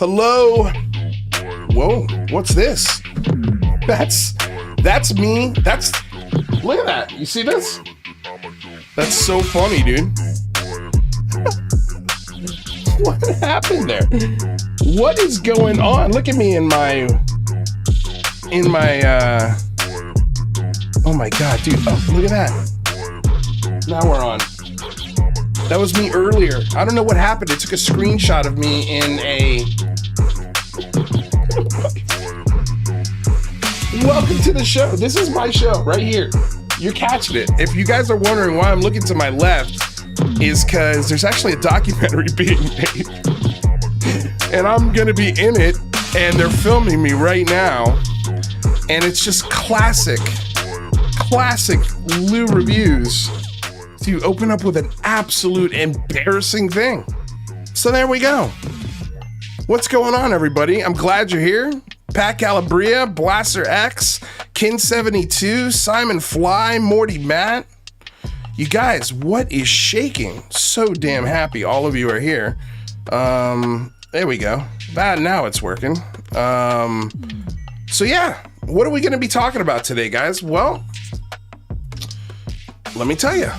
Hello. Whoa, what's this? That's me. Look at that. You see this? That's so funny, dude. What happened there? What is going on? Look at me in my oh my god, dude. Oh, look at that. Now we're on. That was me earlier. I don't know what happened. It took a screenshot of me in a... Welcome to the show. This is my show right here. You're catching it. If you guys are wondering why I'm looking to my left, is because there's actually a documentary being made. And I'm going to be in it, and they're filming me right now. And it's just classic Lou reviews to open up with an absolute embarrassing thing. So there we go. What's going on, everybody? I'm glad you're here. Pat Calabria, Blaster X, Kin72, Simon Fly, Morty Matt. You guys, what is shaking? So damn happy all of you are here. There we go. Now it's working. So yeah, what are we going to be talking about today, guys? Well, Let me tell you.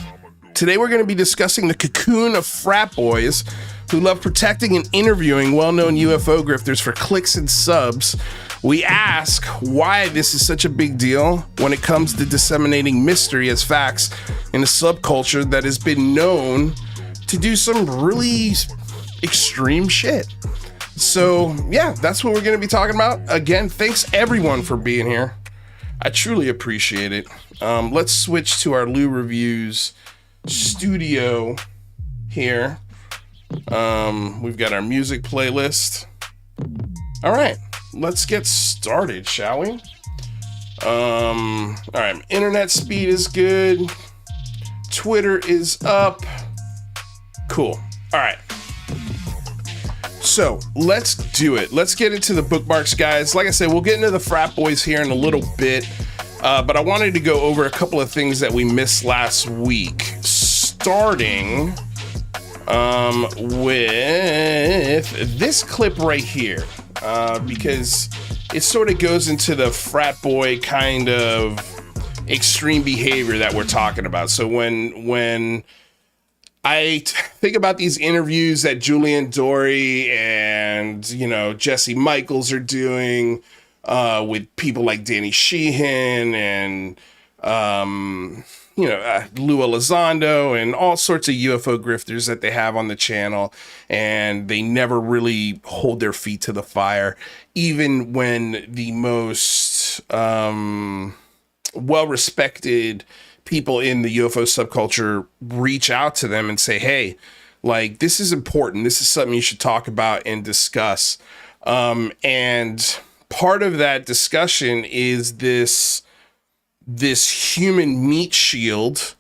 Today we're going to be discussing the cocoon of frat boys who love protecting and interviewing well-known UFO grifters for clicks and subs. We ask why this is such a big deal when it comes to disseminating mystery as facts in a subculture that has been known to do some really extreme shit. So yeah, that's what we're going to be talking about. Again, thanks everyone for being here. I truly appreciate it. Let's switch to our Lou Reviews studio here. We've got our music playlist. All right, let's get started, shall we? All right, internet speed is good. Twitter is up. Cool. All right. So let's do it. Let's get into the bookmarks, guys. Like I said, we'll get into the frat boys here in a little bit. But I wanted to go over a couple of things that we missed last week, starting with this clip right here, because it sort of goes into the frat boy kind of extreme behavior that we're talking about. So when I think about these interviews that Julian Dory and, Jesse Michaels are doing, with people like Danny Sheehan and, Lou Elizondo and all sorts of UFO grifters that they have on the channel. And they never really hold their feet to the fire, even when the most well-respected people in the UFO subculture reach out to them and say, hey, like, this is important. This is something you should talk about and discuss. And part of that discussion is this human meat shield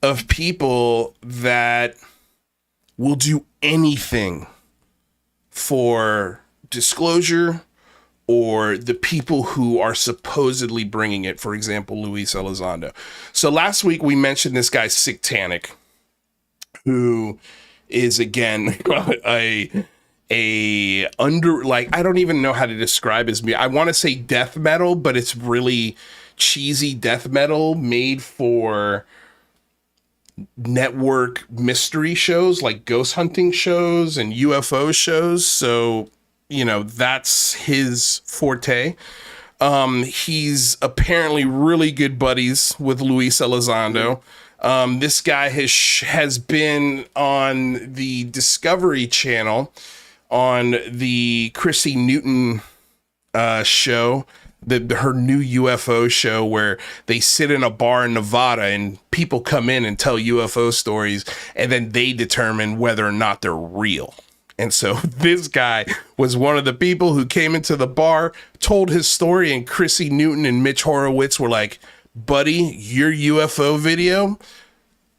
of people that will do anything for disclosure or the people who are supposedly bringing it. For example, Luis Elizondo. So last week we mentioned this guy Sictanic, who is again I don't even know how to describe his music. I want to say death metal, but it's really cheesy death metal made for network mystery shows like ghost hunting shows and UFO shows. So, that's his forte. He's apparently really good buddies with Luis Elizondo. This guy has been on the Discovery Channel on the Chrissy Newton show, her new UFO show, where they sit in a bar in Nevada and people come in and tell UFO stories, and then they determine whether or not they're real. And so this guy was one of the people who came into the bar, told his story, and Chrissy Newton and Mitch Horowitz were like, buddy, your UFO video,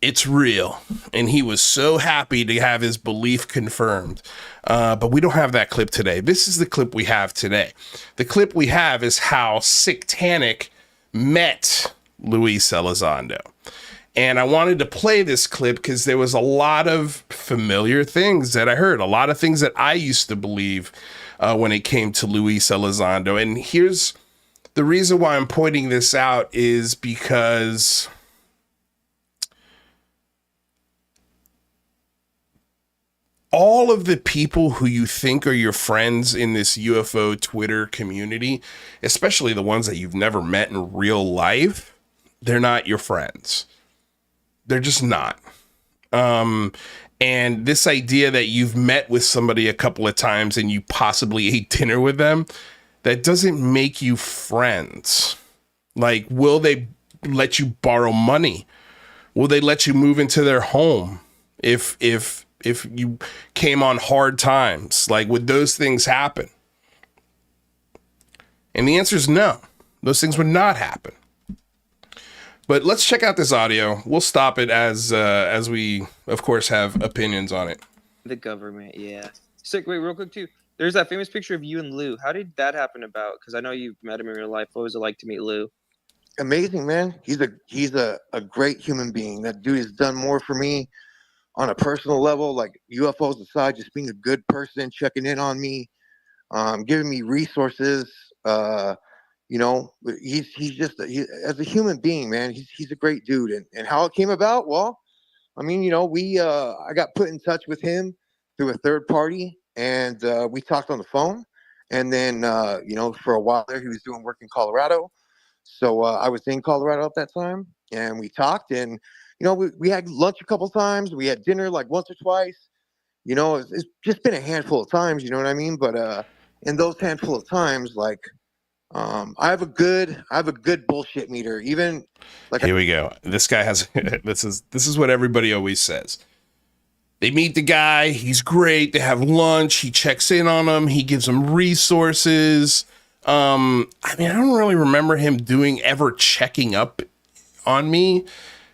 it's real. And he was so happy to have his belief confirmed. But we don't have that clip today. This is the clip we have today. The clip we have is how Sictanic met Luis Elizondo. And I wanted to play this clip because there was a lot of familiar things that I heard, a lot of things that I used to believe when it came to Luis Elizondo. And here's the reason why I'm pointing this out is because all of the people who you think are your friends in this UFO Twitter community, especially the ones that you've never met in real life, they're not your friends. They're just not. And this idea that you've met with somebody a couple of times and you possibly ate dinner with them, that doesn't make you friends. Like, will they let you borrow money? Will they let you move into their home if you came on hard times? Like, would those things happen? And the answer is no. Those things would not happen. But let's check out this audio. We'll stop it as we, of course, have opinions on it. The government, yeah. Sick. Wait, real quick too. There's that famous picture of you and Lou. How did that happen about? Because I know you've met him in real life. What was it like to meet Lou? Amazing, man. He's a great human being. That dude has done more for me on a personal level, like UFOs aside, just being a good person, checking in on me, giving me resources, you know, he's just as a human being, man. He's a great dude, and how it came about, well, I mean, you know, I got put in touch with him through a third party, and we talked on the phone, and then you know, for a while there, he was doing work in Colorado, so I was in Colorado at that time, and we talked, and you know, we had lunch a couple times, we had dinner like once or twice, you know, it's just been a handful of times, you know what I mean? But in those handful of times, like I have a good bullshit meter. Even like Here we go. This guy has this is what everybody always says. They meet the guy, he's great, they have lunch, he checks in on them, he gives them resources. I mean, I don't really remember him ever checking up on me.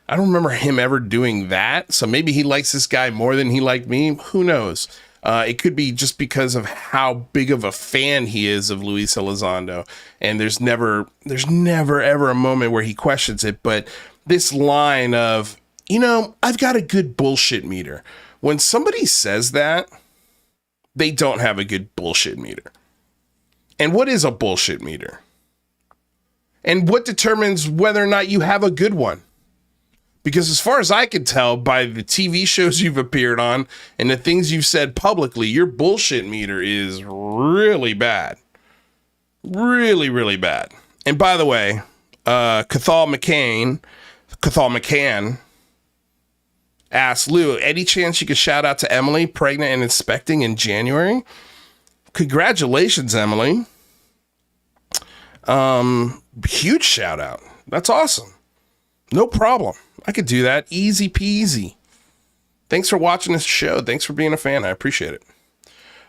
I don't remember him ever doing that. So maybe he likes this guy more than he liked me. Who knows? It could be just because of how big of a fan he is of Luis Elizondo. And there's never ever a moment where he questions it. But this line of, you know, I've got a good bullshit meter. When somebody says that, they don't have a good bullshit meter. And what is a bullshit meter? And what determines whether or not you have a good one? Because as far as I can tell by the TV shows you've appeared on and the things you've said publicly, your bullshit meter is really bad. Really, really bad. And by the way, Cathal McCann asked Lou, any chance you could shout out to Emily, pregnant and expecting in January? Congratulations, Emily. Huge shout out. That's awesome. No problem. I could do that. Easy peasy. Thanks for watching this show. Thanks for being a fan. I appreciate it.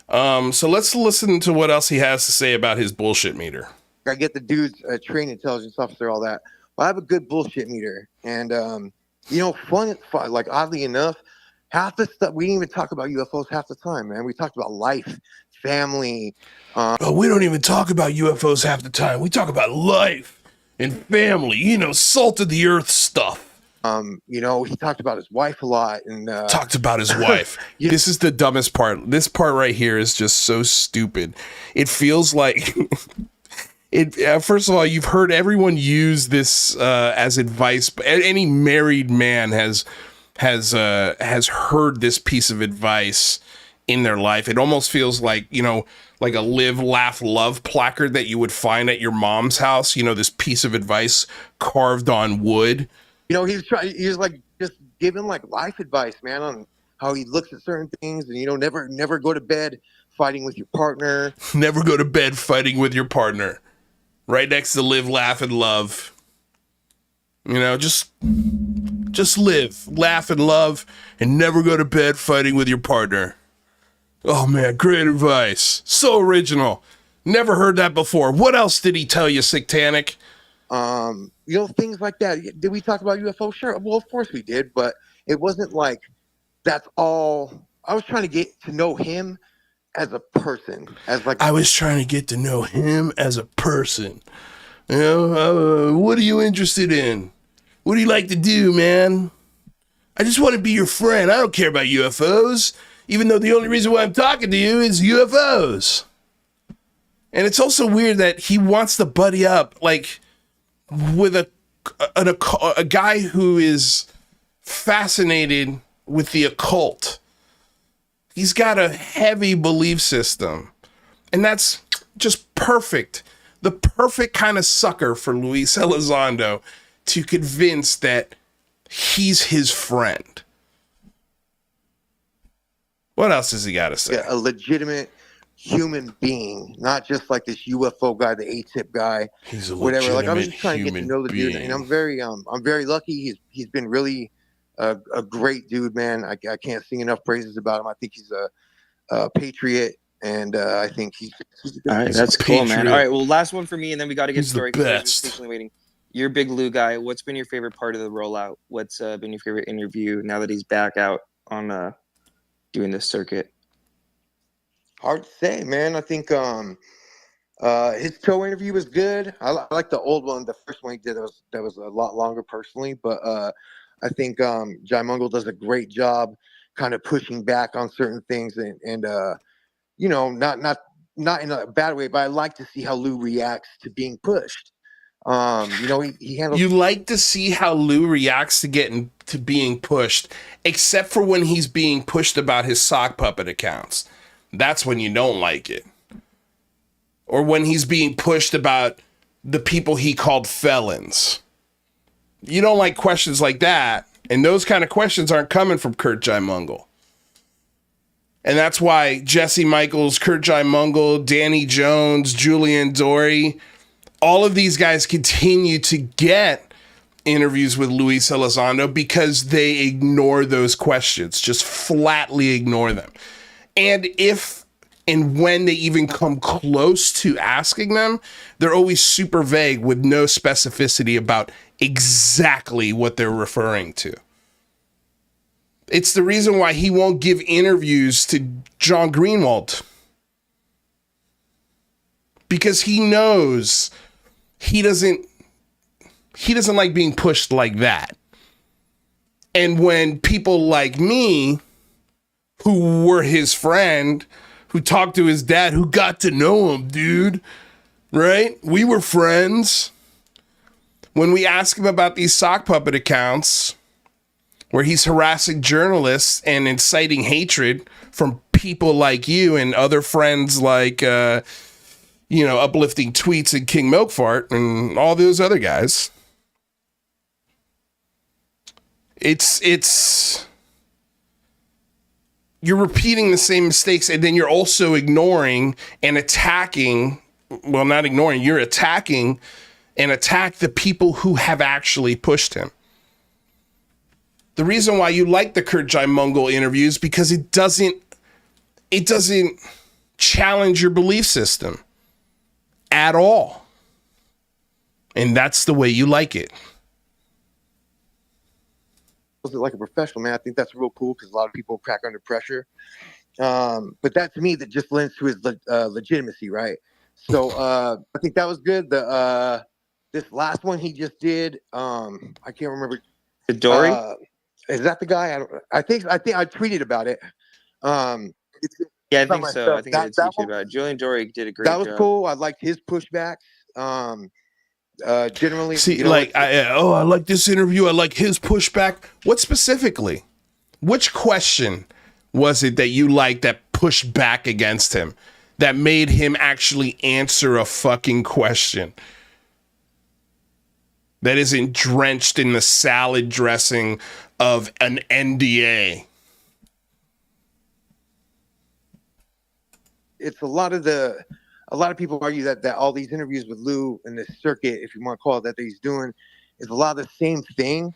So let's listen to what else he has to say about his bullshit meter. I get the dude's trained intelligence officer, all that. Well, I have a good bullshit meter. And, you know, fun, like oddly enough, half the stuff, we didn't even talk about UFOs half the time, man. We talked about life, family. We don't even talk about UFOs half the time. We talk about life and family, you know, salt of the earth stuff. You know, he talked about his wife a lot, and talked about his wife. This is the dumbest part. This part right here is just so stupid. It feels like first of all, you've heard everyone use this as advice. Any married man has heard this piece of advice in their life. It almost feels like, you know, like a live, laugh, love placard that you would find at your mom's house. You know, this piece of advice carved on wood. You know, he was like just giving like life advice, man, on how he looks at certain things, and you know, never go to bed fighting with your partner. Never go to bed fighting with your partner. Right next to live, laugh, and love. You know, just live, laugh, and love, and never go to bed fighting with your partner. Oh man, great advice. So original. Never heard that before. What else did he tell you, Satanic? You know, things like that. Did we talk about UFO? Sure. Well, of course we did, but it wasn't like that's all. I was trying to get to know him as a person, I was trying to get to know him as a person. You know, what are you interested in? What do you like to do, man? I just want to be your friend. I don't care about UFOs, even though the only reason why I'm talking to you is UFOs. And it's also weird that he wants to buddy up, like, with a guy who is fascinated with the occult. He's got a heavy belief system, and that's just perfect. The perfect kind of sucker for Luis Elizondo to convince that he's his friend. What else has he got to say? Yeah, a legitimate human being, not just like this UFO guy, the A-tip guy, He's a whatever. Like I was legitimate just trying to get to human know the dude, being. and I'm very lucky. He's been really a great dude, man. I can't sing enough praises about him. I think he's a patriot, and I think he's all right, that's cool, man. All right, well, last one for me, and then we got to get He's the started. 'Cause best. everyone's patiently waiting. You're a big Lou guy. What's been your favorite part of the rollout? What's been your favorite interview now that he's back out on doing this circuit? hard to say, man. I think his toe interview was good. I like the old one. The first one he did that was a lot longer personally, but I think Jai Mungle does a great job kind of pushing back on certain things and you know, not not in a bad way, but I like to see how Lou reacts to being pushed. You know, he handles. You like to see how Lou reacts to being pushed, except for when he's being pushed about his sock puppet accounts. That's when you don't like it. Or when he's being pushed about the people he called felons. You don't like questions like that, and those kind of questions aren't coming from Kurt J. Mungle. And that's why Jesse Michaels, Kurt J. Mungle, Danny Jones, Julian Dory, all of these guys continue to get interviews with Luis Elizondo because they ignore those questions, just flatly ignore them. And if and when they even come close to asking them, they're always super vague with no specificity about exactly what they're referring to. It's the reason why he won't give interviews to John Greenwald. Because he knows he doesn't like being pushed like that. And when people like me, who were his friend, who talked to his dad, who got to know him, dude, right? We were friends. When we ask him about these sock puppet accounts, where he's harassing journalists and inciting hatred from people like you and other friends like, Uplifting Tweets and King Milkfart and all those other guys. It's you're repeating the same mistakes, and then you're also ignoring and attacking, well, not ignoring, you're attacking and attack the people who have actually pushed him. The reason why you like the Kurt J. Mungle interviews because it doesn't challenge your belief system at all. And that's the way you like it. Like a professional, man. I think that's real cool because a lot of people crack under pressure. But that to me, that just lends to his legitimacy, right? So I think that was good. This last one he just did, I can't remember. The Dory? Is that the guy? I think I tweeted about it. Yeah, I think so. I think I did tweet about it. Julian Dory did a great job. That was cool. I liked his pushbacks. Generally, see, I like this interview. I like his pushback. What specifically? Which question was it that you liked that pushed back against him, that made him actually answer a fucking question that isn't drenched in the salad dressing of an NDA? It's a lot of people argue that all these interviews with Lou and this circuit, if you want to call it that he's doing, is a lot of the same thing.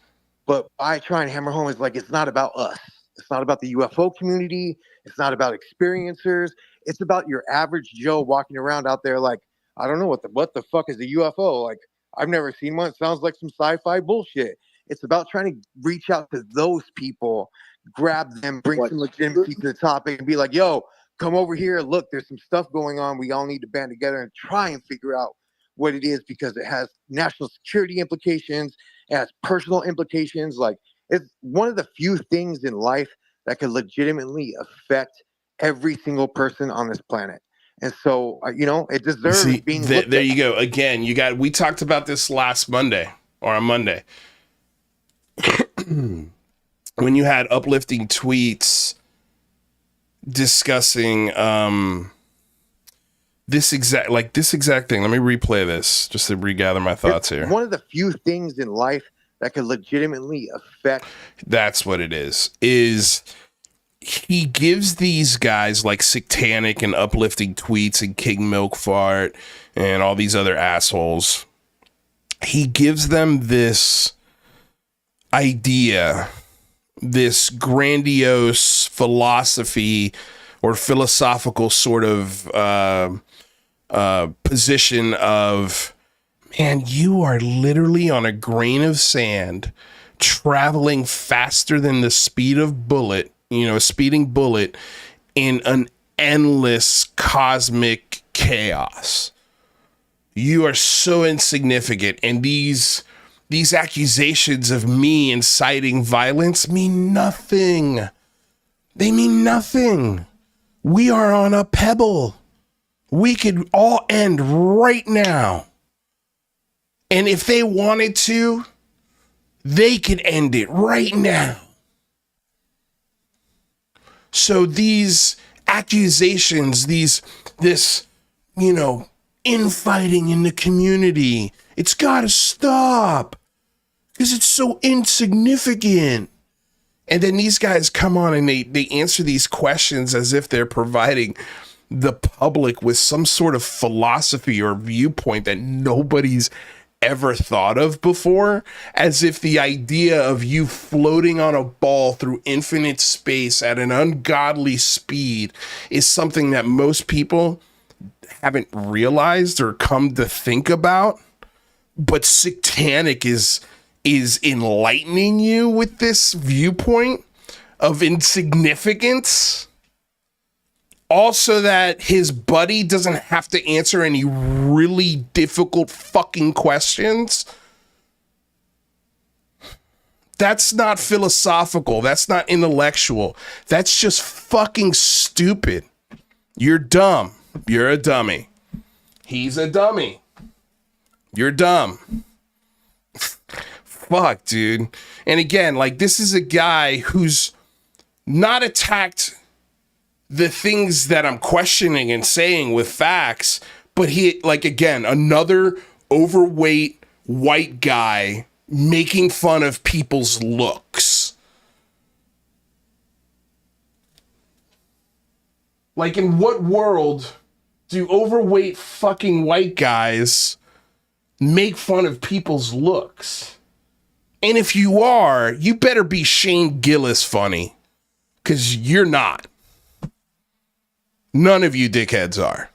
But I try and hammer home is like, it's not about us. It's not about the UFO community. It's not about experiencers. It's about your average Joe walking around out there like, I don't know what the fuck is a UFO? Like, I've never seen one. It sounds like some sci-fi bullshit. It's about trying to reach out to those people, grab them, bring some legitimacy to the topic and be like, yo, come over here. Look, there's some stuff going on. We all need to band together and try and figure out what it is because it has national security implications. It has personal implications. Like, it's one of the few things in life that could legitimately affect every single person on this planet. And so, it deserves being looked there at. you go. Again, we talked about this last Monday or on Monday. When you had Uplifting Tweets discussing this exact thing. Let me replay this just to regather my thoughts here. One of the few things in life that could legitimately affect. That's what it is he gives these guys like Satanic and Uplifting Tweets and King Milkfart and all these other assholes. He gives them this idea, this grandiose philosophy or philosophical sort of position of, man, you are literally on a grain of sand traveling faster than the speed of a speeding bullet in an endless cosmic chaos. You are so insignificant, and these accusations of me inciting violence mean nothing. They mean nothing. We are on a pebble. we could all end right now. And if they wanted to, they could end it right now. So these accusations, this, infighting in the community, it's got to stop because it's so insignificant. And then these guys come on and they answer these questions as if they're providing the public with some sort of philosophy or viewpoint that nobody's ever thought of before, as if the idea of you floating on a ball through infinite space at an ungodly speed is something that most people haven't realized or come to think about. But Satanic is enlightening you with this viewpoint of insignificance. Also, that his buddy doesn't have to answer any really difficult fucking questions. That's not philosophical. That's not intellectual. That's just fucking stupid. You're dumb. You're a dummy. He's a dummy. You're dumb. Fuck, dude. And again, like, this is a guy who's not attacked the things that I'm questioning and saying with facts, but he, like, again, another overweight white guy making fun of people's looks. Like, in what world do overweight fucking white guys make fun of people's looks? And if you are, you better be Shane Gillis funny, because you're not. None of you dickheads are.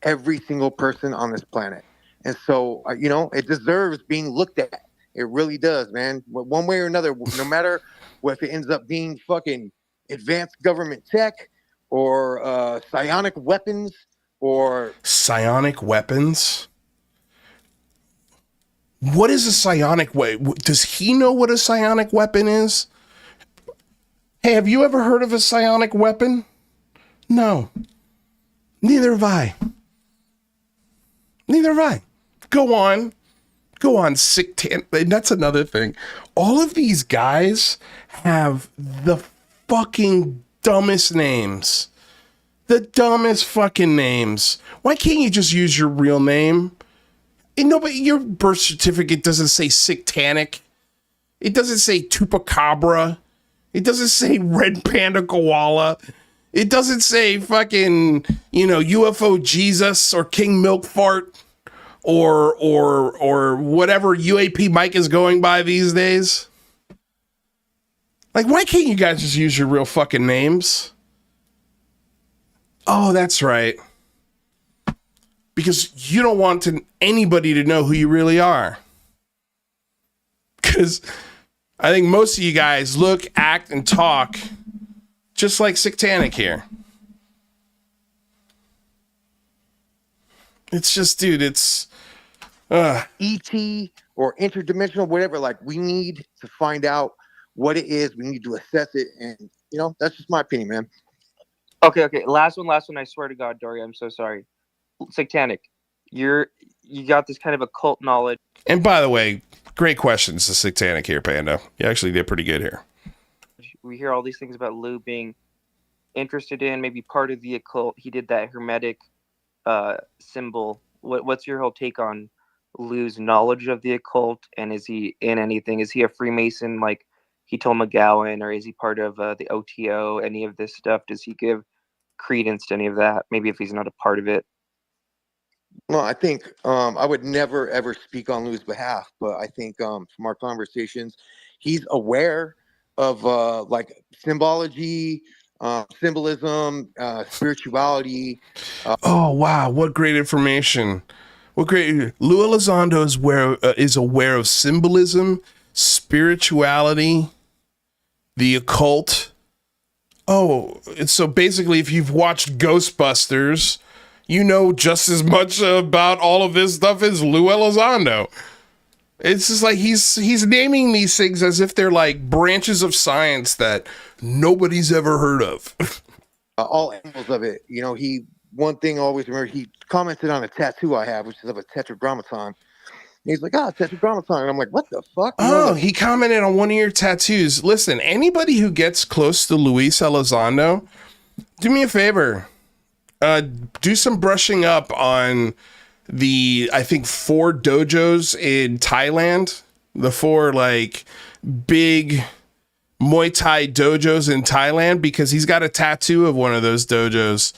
Every single person on this planet. And so, it deserves being looked at. It really does, man. One way or another, no matter if it ends up being fucking advanced government tech or psionic weapons or... Psionic weapons? What is a psionic weapon? Does he know what a psionic weapon is? Hey, have you ever heard of a psionic weapon? No. Neither have I. Neither have I. Go on, Satanic. That's another thing. All of these guys have the fucking dumbest names. The dumbest fucking names. Why can't you just use your real name? But your birth certificate doesn't say Satanic. It doesn't say Tupacabra. It doesn't say Red Panda Koala. It doesn't say fucking, UFO Jesus or King Milk Fart or whatever UAP Mike is going by these days. Like, why can't you guys just use your real fucking names? Oh, that's right. Because you don't want anybody to know who you really are. Because I think most of you guys look, act, and talk just like Satanic here. It's just, dude, it's... ET or interdimensional, whatever. Like, we need to find out what it is. We need to assess it. And, that's just my opinion, man. Okay. Last one. I swear to God, Dory, I'm so sorry. Satanic, you got this kind of occult knowledge. And by the way, great questions to Satanic here, Panda. You actually did pretty good here. We hear all these things about Lou being interested in, maybe part of the occult. He did that hermetic symbol. What's your whole take on Lou's knowledge of the occult? And is he in anything? Is he a Freemason like he told McGowan, or is he part of the OTO? Any of this stuff? Does he give credence to any of that? Maybe if he's not a part of it. Well, I think I would never, ever speak on Lou's behalf, but I think from our conversations, he's aware of like symbology, symbolism, spirituality. Oh, wow. What great information. What great. Lou Elizondo is aware of symbolism, spirituality, the occult. Oh, so basically, if you've watched Ghostbusters, you know just as much about all of this stuff as Lou Elizondo. It's just like he's naming these things as if they're like branches of science that nobody's ever heard of. all angles of it. You know, one thing I always remember, he commented on a tattoo I have, which is of a tetragrammaton. And he's like, tetragrammaton. And I'm like, what the fuck? You know, Oh, he commented on one of your tattoos. Listen, anybody who gets close to Luis Elizondo, do me a favor. Do some brushing up on the, I think, 4 dojos in Thailand. The 4 like big Muay Thai dojos in Thailand, because he's got a tattoo of one of those dojos.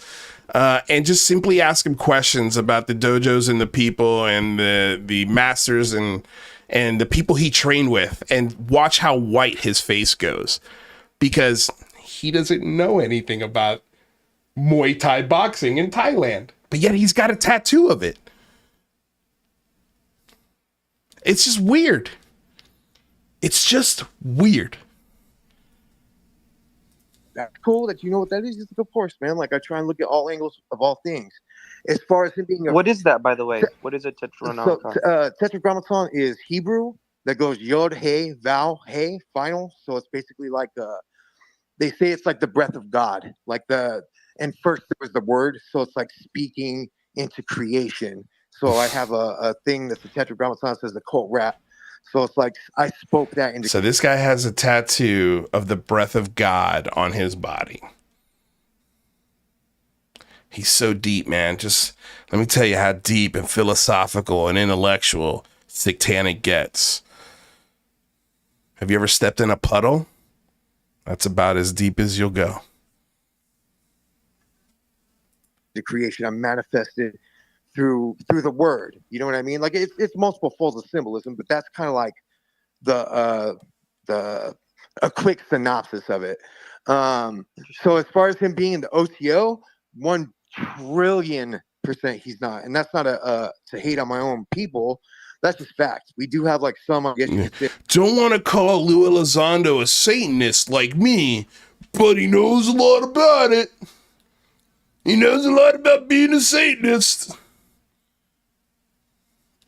And just simply ask him questions about the dojos and the people and the masters and the people he trained with, and watch how white his face goes, because he doesn't know anything about Muay Thai boxing in Thailand, but yet he's got a tattoo of it. It's just weird. It's just weird. that's cool that you know what that is. It's like, of course, man. Like, I try and look at all angles of all things. As far as him being What is that, by the way? What is a tetragrammaton? So, tetragrammaton is Hebrew that goes yod, hey, vowel, hey, final. So it's basically like they say it's like the breath of God. And first there was the word, so it's like speaking into creation. So I have a thing that's a tetragrammaton, says the cult rap. So it's like I spoke that into. So this guy has a tattoo of the breath of God on his body. He's so deep, man. Just let me tell you how deep and philosophical and intellectual Satanic gets. Have you ever stepped in a puddle? That's about as deep as you'll go. The creation, I'm manifested through the word. You know what I mean? Like, it's multiple folds of symbolism, but that's kind of like a quick synopsis of it. So as far as him being in the OTO, 1,000,000,000% he's not, and that's not to hate on my own people. That's just fact. We do have like some, I guess you could say. Don't want to call Lou Elizondo a Satanist like me, but he knows a lot about it. He knows a lot about being a Satanist.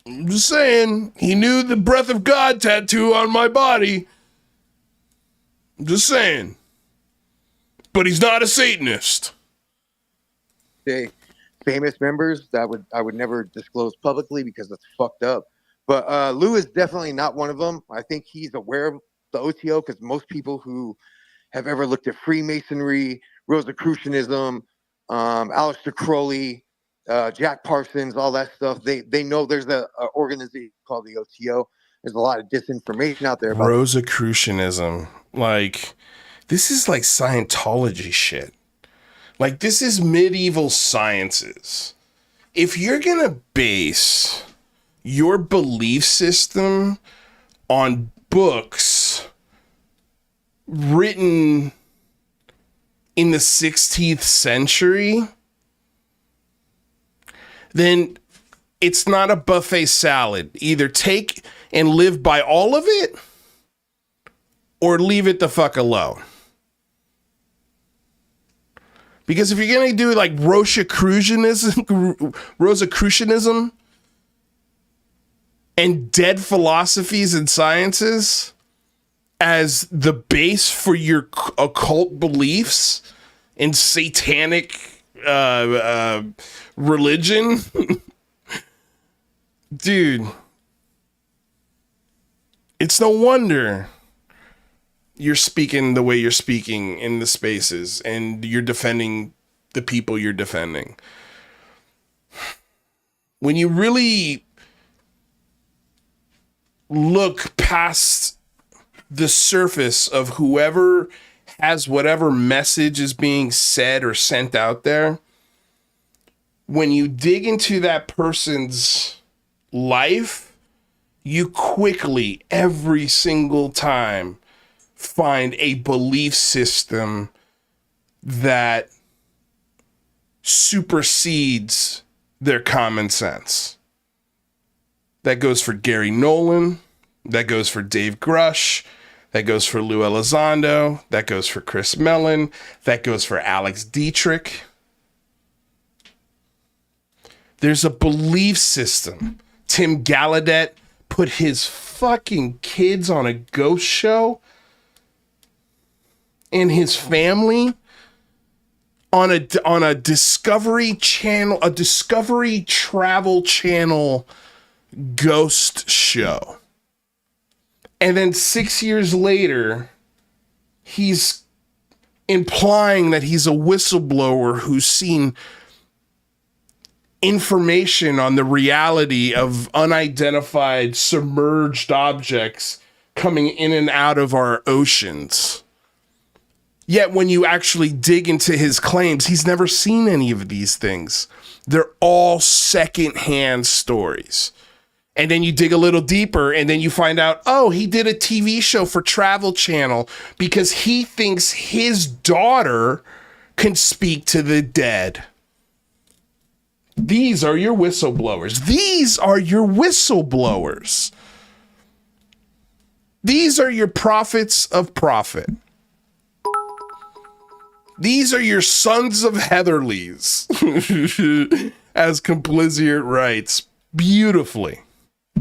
I'm just saying, he knew the breath of God tattoo on my body. I'm just saying. But he's not a Satanist. Say famous members that I would never disclose publicly because that's fucked up. But Lou is definitely not one of them. I think he's aware of the OTO, because most people who have ever looked at Freemasonry, Rosicrucianism, Aleister Crowley, Jack Parsons, all that stuff, they know there's a organization called the OTO. There's a lot of disinformation out there about Rosicrucianism. Like, this is like Scientology shit. Like, this is medieval sciences. If you're gonna base your belief system on books written in the 16th century, then it's not a buffet salad. Either take and live by all of it, or leave it the fuck alone. Because if you're going to do like Rosicrucianism and dead philosophies and sciences as the base for your occult beliefs and satanic religion, dude, it's no wonder you're speaking the way you're speaking in the spaces, and you're defending the people you're defending. When you really look past the surface of whoever has whatever message is being said or sent out there, when you dig into that person's life, you quickly, every single time, find a belief system that supersedes their common sense. That goes for Gary Nolan. That goes for Dave Grush. That goes for Lou Elizondo. That goes for Chris Mellon. That goes for Alex Dietrich. There's a belief system. Tim Gallaudet put his fucking kids on a ghost show, and his family on a Discovery Channel, a Discovery Travel Channel ghost show. And then 6 years later, he's implying that he's a whistleblower who's seen information on the reality of unidentified submerged objects coming in and out of our oceans. Yet when you actually dig into his claims, he's never seen any of these things. They're all secondhand stories. And then you dig a little deeper and then you find out, oh, he did a TV show for Travel Channel because he thinks his daughter can speak to the dead. These are your whistleblowers. These are your whistleblowers. These are your prophets of profit. These are your sons of Heatherleys, as Complisiert writes beautifully.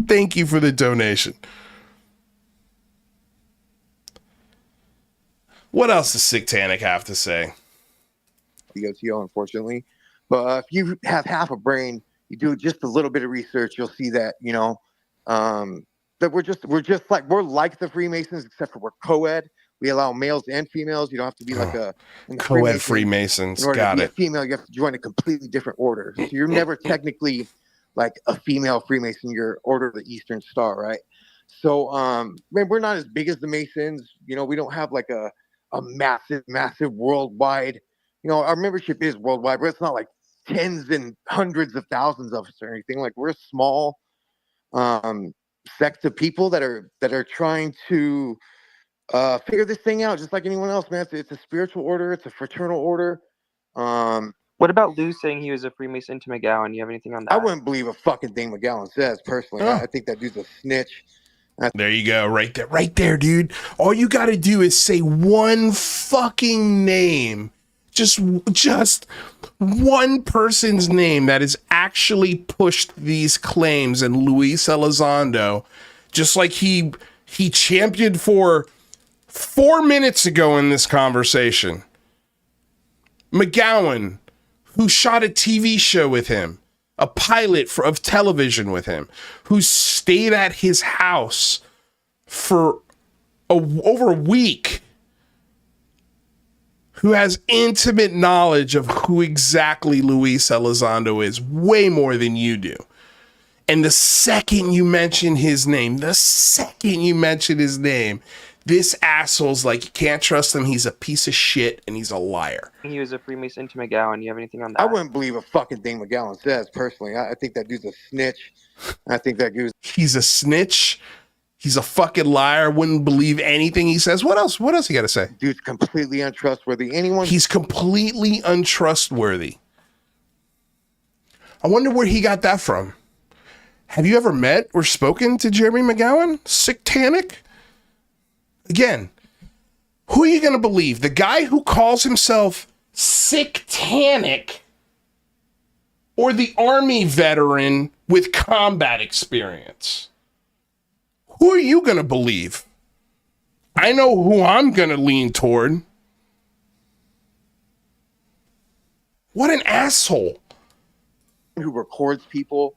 Thank you for the donation. What else does Sictanic have to say? EOTO, unfortunately. But if you have half a brain, you do just a little bit of research, you'll see that, that we're like the Freemasons, except for we're co-ed. We allow males and females. You don't have to be like a co-ed Freemasons. In order Got to be it. a female, you have to join a completely different order. So you're never technically like a female Freemason. You're Order of the Eastern Star, right? So, man, we're not as big as the Masons. We don't have like a massive worldwide. Our membership is worldwide, but it's not like tens and hundreds of thousands of us or anything. Like, we're a small sect of people that are trying to figure this thing out, just like anyone else, man. It's a spiritual order. It's a fraternal order. What about Lou saying he was a Freemason to McGowan? You have anything on that? I wouldn't believe a fucking thing McGowan says, personally. I think that dude's a snitch. There you go. Right there, dude. All you got to do is say one fucking name. Just one person's name that has actually pushed these claims, and Luis Elizondo, just like he championed for 4 minutes ago in this conversation. McGowan, who shot a TV show with him, a pilot of television with him, who stayed at his house for over a week, who has intimate knowledge of who exactly Luis Elizondo is, way more than you do. And the second you mention his name, this asshole's like, you can't trust him. He's a piece of shit and he's a liar. He was a Freemason to McGowan. You have anything on that? I wouldn't believe a fucking thing McGowan says, personally. I think that dude's a snitch. I think that dude's... He's a snitch. He's a fucking liar. Wouldn't believe anything he says. What else? What else you got to say? Dude's completely untrustworthy. He's completely untrustworthy. I wonder where he got that from. Have you ever met or spoken to Jeremy McGowan? Sictanic? Again, who are you going to believe? The guy who calls himself Sictanic, or the Army veteran with combat experience? Who are you going to believe? I know who I'm going to lean toward. What an asshole. Who records people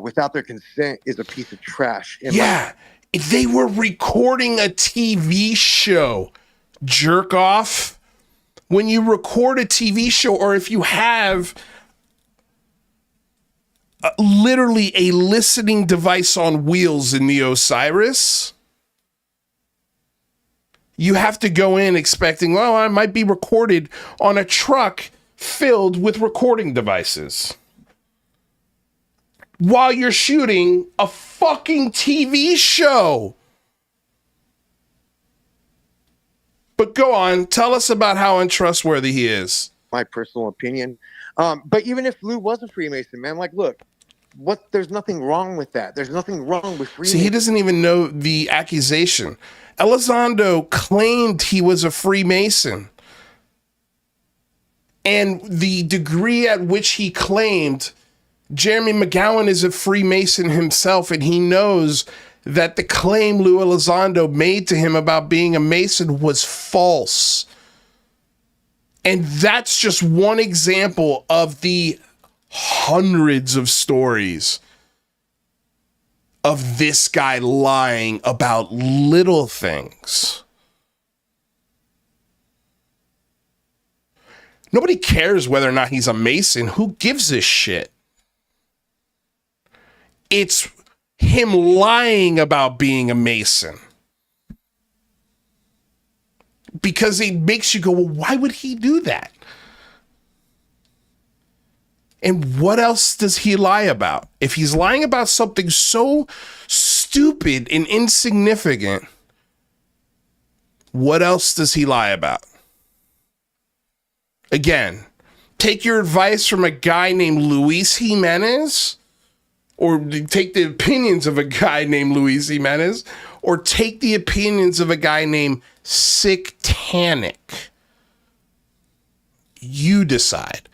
without their consent is a piece of trash. Yeah, they were recording a TV show. Jerk off. When you record a TV show, or if you have literally a listening device on wheels in the Osiris, you have to go in expecting, well, I might be recorded on a truck filled with recording devices while you're shooting a fucking TV show. But go on, tell us about how untrustworthy he is. My personal opinion. But even if Lou was a Freemason, man, like, look, there's nothing wrong with that. There's nothing wrong with Freemason. See, he doesn't even know the accusation. Elizondo claimed he was a Freemason. And the degree at which he claimed, Jeremy McGowan is a Freemason himself, and he knows that the claim Lou Elizondo made to him about being a Mason was false. And that's just one example of the hundreds of stories of this guy lying about little things. Nobody cares whether or not he's a Mason. Who gives a shit? It's him lying about being a Mason. Because it makes you go, well, why would he do that? And what else does he lie about? If he's lying about something so stupid and insignificant, what else does he lie about? Again, take your advice from a guy named Luis Jimenez, or take the opinions of a guy named Luis Jimenez, or take the opinions of a guy named Satanic. You decide.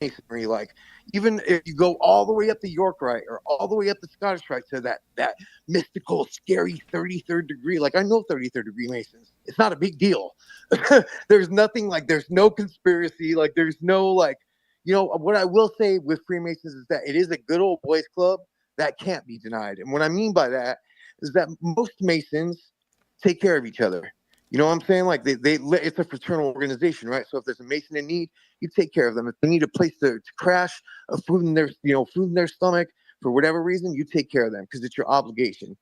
Masonry, like even if you go all the way up the York Rite or all the way up the Scottish Rite to that mystical, scary 33rd degree. Like I know 33rd degree Masons. It's not a big deal. There's nothing like there's no conspiracy. Like there's no like, you know, what I will say with Freemasons is that it is a good old boys club that can't be denied. And what I mean by that is that most Masons take care of each other. You know what I'm saying? Like it's a fraternal organization, right? So if there's a Mason in need, you take care of them. If they need a place to crash, food in their stomach for whatever reason, you take care of them because it's your obligation.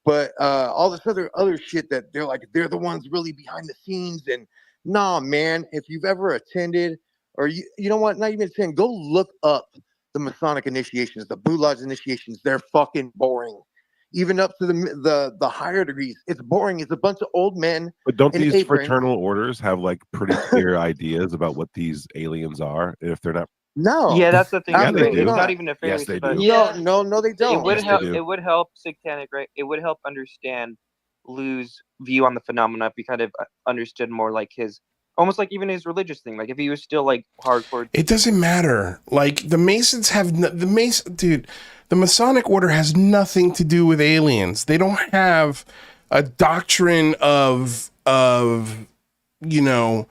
But all this other shit that they're the ones really behind the scenes, and nah, man. If you've ever attended, or you know what, not even attend, go look up the Masonic initiations, the Blue Lodge initiations. They're fucking boring. Even up to the higher degrees, it's boring. It's a bunch of old men. But don't these fraternal orders have like pretty clear ideas about what these aliens are? If they're not, no. Yeah, that's the thing. Yeah, they do. It's not even nefarious. Yes, they but do. yeah, No, they don't. it would Yes, they help. do. It would help Satanic, right? It would help understand Lou's view on the phenomena if we kind of understood more like his, almost like even his religious thing. Like if he was still like hardcore. It doesn't matter. Like the Masons have the Masonic order has nothing to do with aliens. They don't have a doctrine of you know,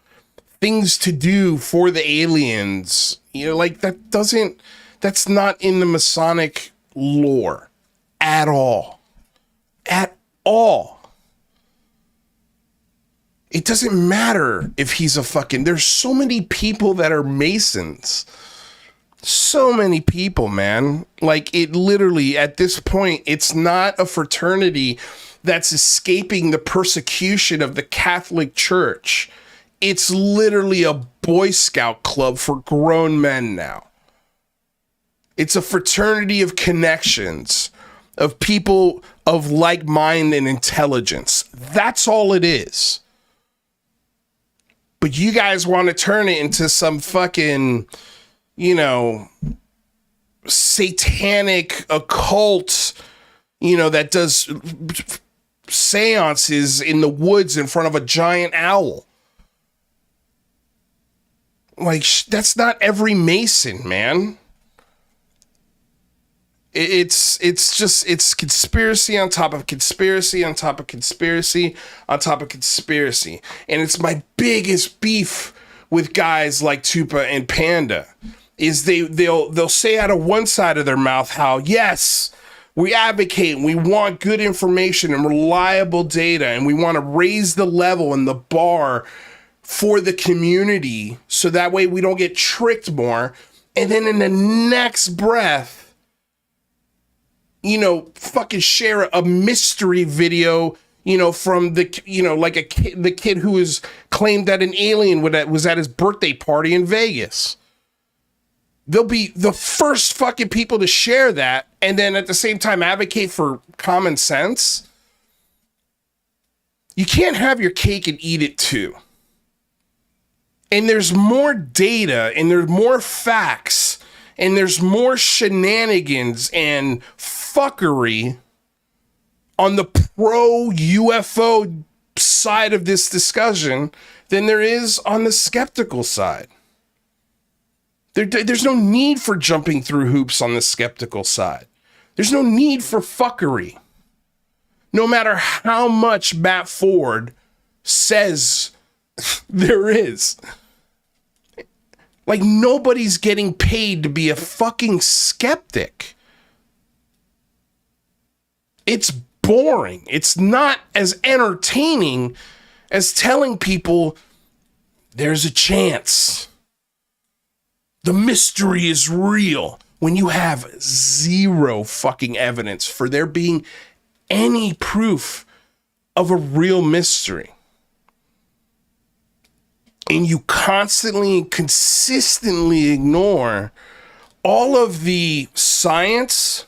things to do for the aliens. You know, like that's not in the Masonic lore at all. At all. It doesn't matter if he's a fucking, there's so many people that are Masons. So many people, man. Like it literally at this point, it's not a fraternity that's escaping the persecution of the Catholic Church. It's literally a Boy Scout club for grown men now. It's a fraternity of connections, of people of like mind and intelligence. That's all it is. But you guys want to turn it into some fucking, you know, satanic occult, you know, that does seances in the woods in front of a giant owl. Like, that's not every Mason, man. It's conspiracy on top of conspiracy on top of conspiracy on top of conspiracy. And it's my biggest beef with guys like Tupa and Panda is they'll say out of one side of their mouth how, yes, we advocate and we want good information and reliable data and we want to raise the level and the bar for the community so that way we don't get tricked more. And then in the next breath, you know, fucking share a mystery video, you know, from the, you know, like the kid who was claimed that an alien was at his birthday party in Vegas. They'll be the first fucking people to share that and then at the same time advocate for common sense. You can't have your cake and eat it too. And there's more data and there's more facts and there's more shenanigans and fuckery on the pro UFO side of this discussion than there is on the skeptical side. There's no need for jumping through hoops on the skeptical side. There's no need for fuckery. No matter how much Matt Ford says There is. Like, nobody's getting paid to be a fucking skeptic. It's boring. It's not as entertaining as telling people there's a chance. The mystery is real when you have zero fucking evidence for there being any proof of a real mystery. And you constantly and consistently ignore all of the science,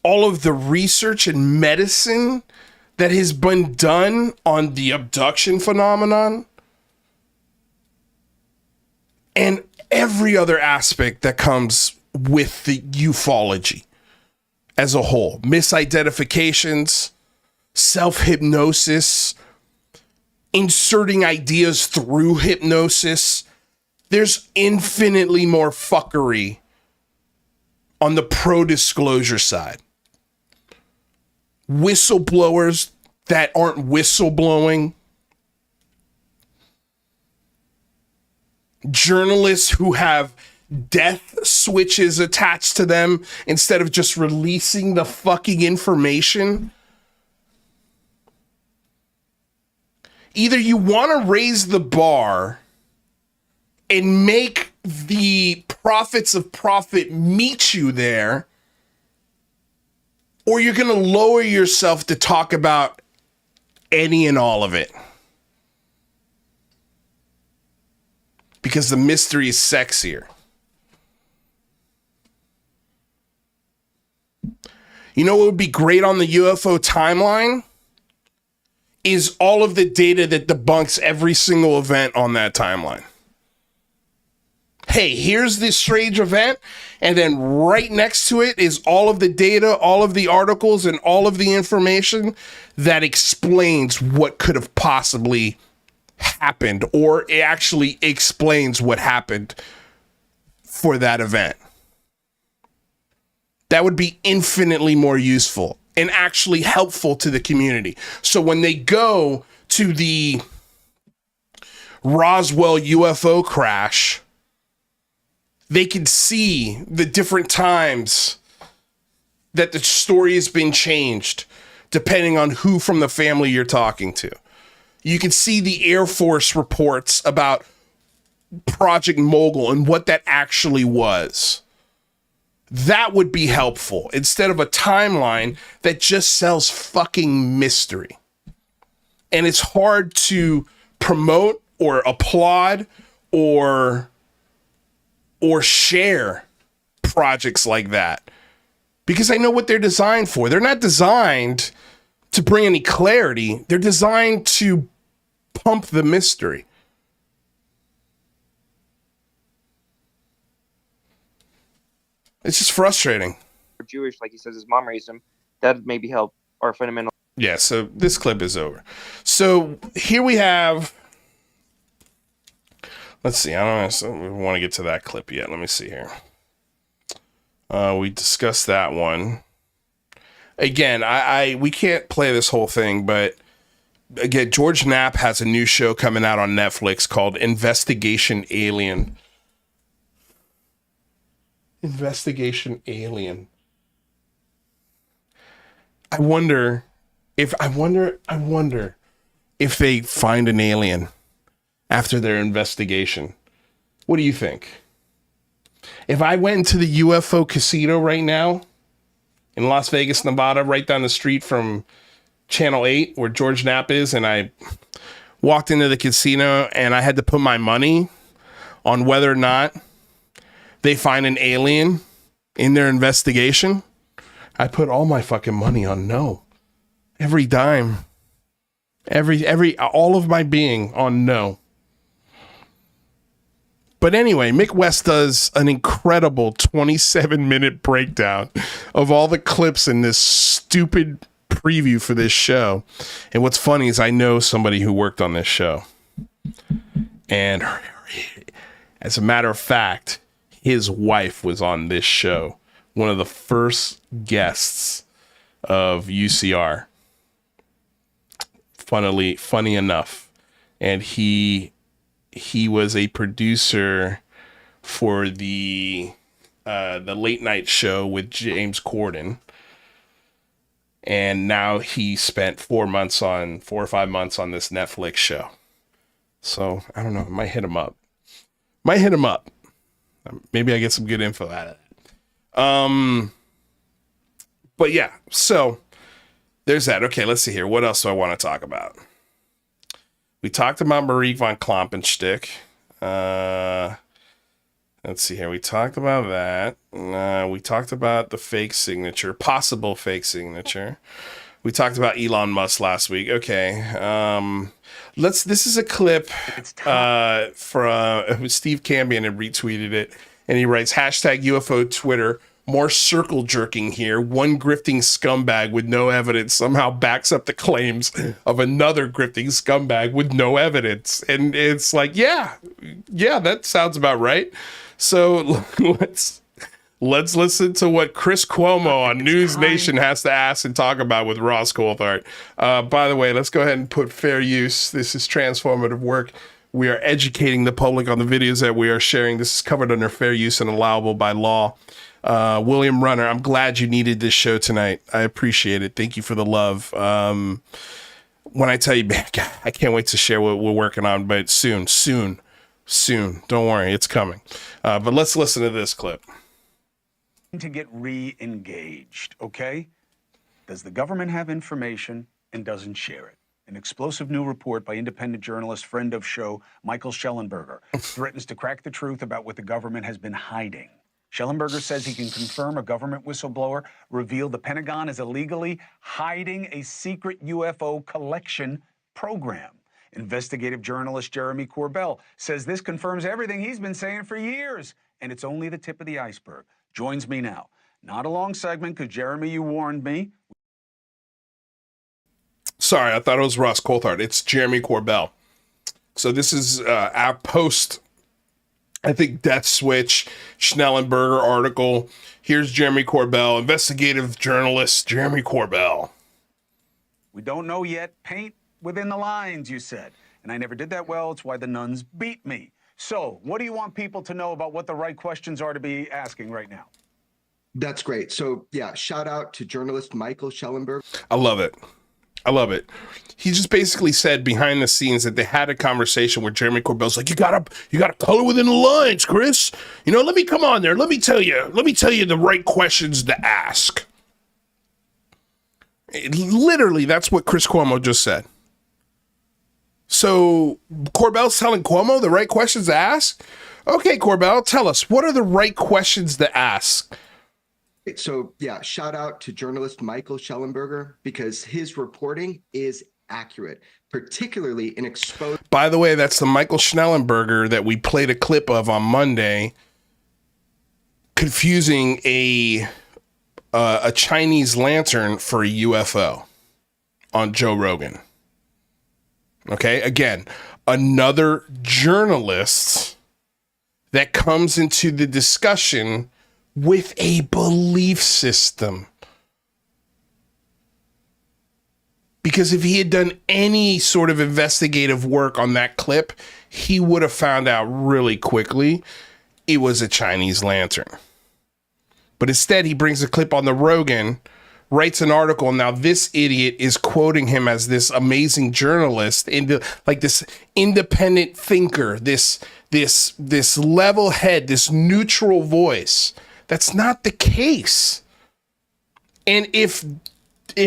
all of the research and medicine that has been done on the abduction phenomenon, and every other aspect that comes with the ufology as a whole. Misidentifications, self-hypnosis, inserting ideas through hypnosis. There's infinitely more fuckery on the pro-disclosure side. Whistleblowers that aren't whistleblowing. Journalists who have death switches attached to them instead of just releasing the fucking information. Either you want to raise the bar and make the prophets of profit meet you there, or you're going to lower yourself to talk about any and all of it. Because the mystery is sexier. You know what would be great on the UFO timeline? Is all of the data that debunks every single event on that timeline. Hey, here's this strange event, and then right next to it is all of the data, all of the articles, and all of the information that explains what could have possibly happened, or it actually explains what happened for that event. That would be infinitely more useful and actually helpful to the community. So when they go to the Roswell UFO crash, they can see the different times that the story has been changed depending on who from the family you're talking to. You can see the Air Force reports about Project Mogul and what that actually was. That would be helpful instead of a timeline that just sells fucking mystery. And it's hard to promote or applaud or share projects like that because I know what they're designed for. They're not designed to bring any clarity. They're designed to pump the mystery. It's just frustrating. Jewish, like he says, his mom raised him. That maybe help our fundamental. Yeah, so this clip is over. So here we have. Let's see. I don't want to get to that clip yet. Let me see here. We discussed that one. Again, we can't play this whole thing, but again, George Knapp has a new show coming out on Netflix called Investigation Alien. Investigation Alien. I wonder if they find an alien after their investigation. What do you think? If I went into the UFO casino right now in Las Vegas, Nevada, right down the street from Channel 8 where George Knapp is, and I walked into the casino and I had to put my money on whether or not they find an alien in their investigation, I put all my fucking money on no. Every dime. All of my being on no. But anyway, Mick West does an incredible 27-minute breakdown of all the clips in this stupid preview for this show. And what's funny is I know somebody who worked on this show. And as a matter of fact, his wife was on this show. One of the first guests of UCR. Funny enough. and he was a producer for the late night show with James Corden. And now he spent 4 or 5 months on this Netflix show. So I don't know. I might hit him up. Maybe I get some good info out of it. But yeah, so there's that. Okay, let's see here. What else do I want to talk about? We talked about Marie von Kloppenstick. Let's see here. We talked about that. We talked about the fake signature, possible fake signature. We talked about Elon Musk last week. Okay. This is a clip from Steve Cambion had retweeted it, and he writes, #UFO Twitter, more circle jerking here. One grifting scumbag with no evidence somehow backs up the claims of another grifting scumbag with no evidence. And it's like, yeah, that sounds about right. So let's listen to what Chris Cuomo on News Nation has to ask and talk about with Ross Coulthard. By the way, let's go ahead and put fair use. This is transformative work. We are educating the public on the videos that we are sharing. This is covered under fair use and allowable by law. William Runner, I'm glad you needed this show tonight. I appreciate it. Thank you for the love. When I tell you, man, I can't wait to share what we're working on, but soon. Don't worry, it's coming. But let's listen to this clip. To get re-engaged, okay? Does the government have information and doesn't share it? An explosive new report by independent journalist, friend of show, Michael Schellenberger, threatens to crack the truth about what the government has been hiding. Schellenberger says he can confirm a government whistleblower revealed the Pentagon is illegally hiding a secret UFO collection program. Investigative journalist Jeremy Corbell says this confirms everything he's been saying for years, and it's only the tip of the iceberg. Joins me now. Not a long segment, because Jeremy, you warned me. Sorry, I thought it was Ross Coulthard. It's Jeremy Corbell. So this is our post, I think, Death Switch, Schnellenberger article. Here's Jeremy Corbell, investigative journalist Jeremy Corbell. We don't know yet. Paint within the lines, you said. And I never did that well. It's why the nuns beat me. So what do you want people to know about what the right questions are to be asking right now? That's great. So yeah, shout out to journalist Michael Schellenberger. I love it. He just basically said behind the scenes that they had a conversation where Jeremy Corbell's like, you gotta color within the lines, Chris. Let me come on there. Let me tell you the right questions to ask. Literally, that's what Chris Cuomo just said. So Corbell's telling Cuomo the right questions to ask? Okay, Corbell, tell us, what are the right questions to ask? So yeah, shout out to journalist Michael Schellenberger, because his reporting is accurate, particularly in exposing. By the way, that's the Michael Schnellenberger that we played a clip of on Monday, confusing a Chinese lantern for a UFO on Joe Rogan. Okay, again, another journalist that comes into the discussion with a belief system. Because if he had done any sort of investigative work on that clip, he would have found out really quickly it was a Chinese lantern. But instead, he brings a clip on the Rogan, writes an article, and now this idiot is quoting him as this amazing journalist, like this independent thinker, this level head, this neutral voice. That's not the case. And if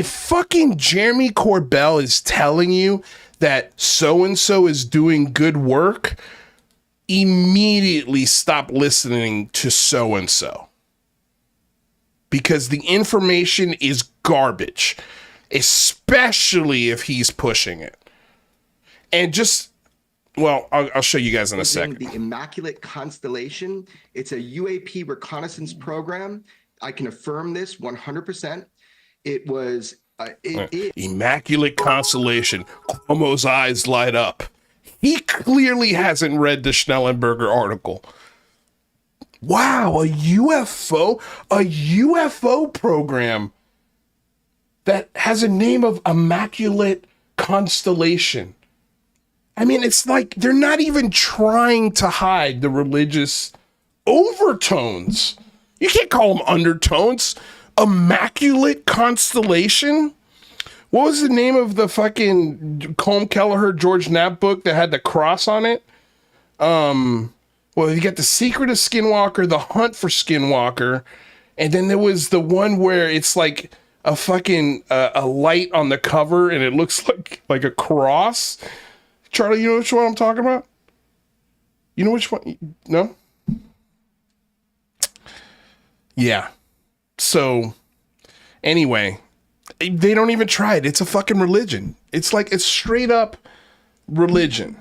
fucking Jeremy Corbell is telling you that so-and-so is doing good work, immediately stop listening to so-and-so. Because the information is garbage, especially if he's pushing it. And just, well, I'll show you guys in a second. The Immaculate Constellation. It's a UAP reconnaissance program. I can affirm this 100%. It was Immaculate Constellation. Cuomo's eyes light up. He clearly hasn't read the Schnellenberger article. Wow, a UFO program that has a name of Immaculate Constellation. I mean, it's like they're not even trying to hide the religious overtones. You can't call them undertones. Immaculate Constellation? What was the name of the fucking Colm Kelleher, George Knapp book that had the cross on it? Well, you got The Secret of Skinwalker, The Hunt for Skinwalker, and then there was the one where it's like a fucking a light on the cover and it looks like a cross. Charlie, you know which one I'm talking about? You know which one? No? Yeah. So, anyway, they don't even try it. It's a fucking religion. It's like, it's straight up religion.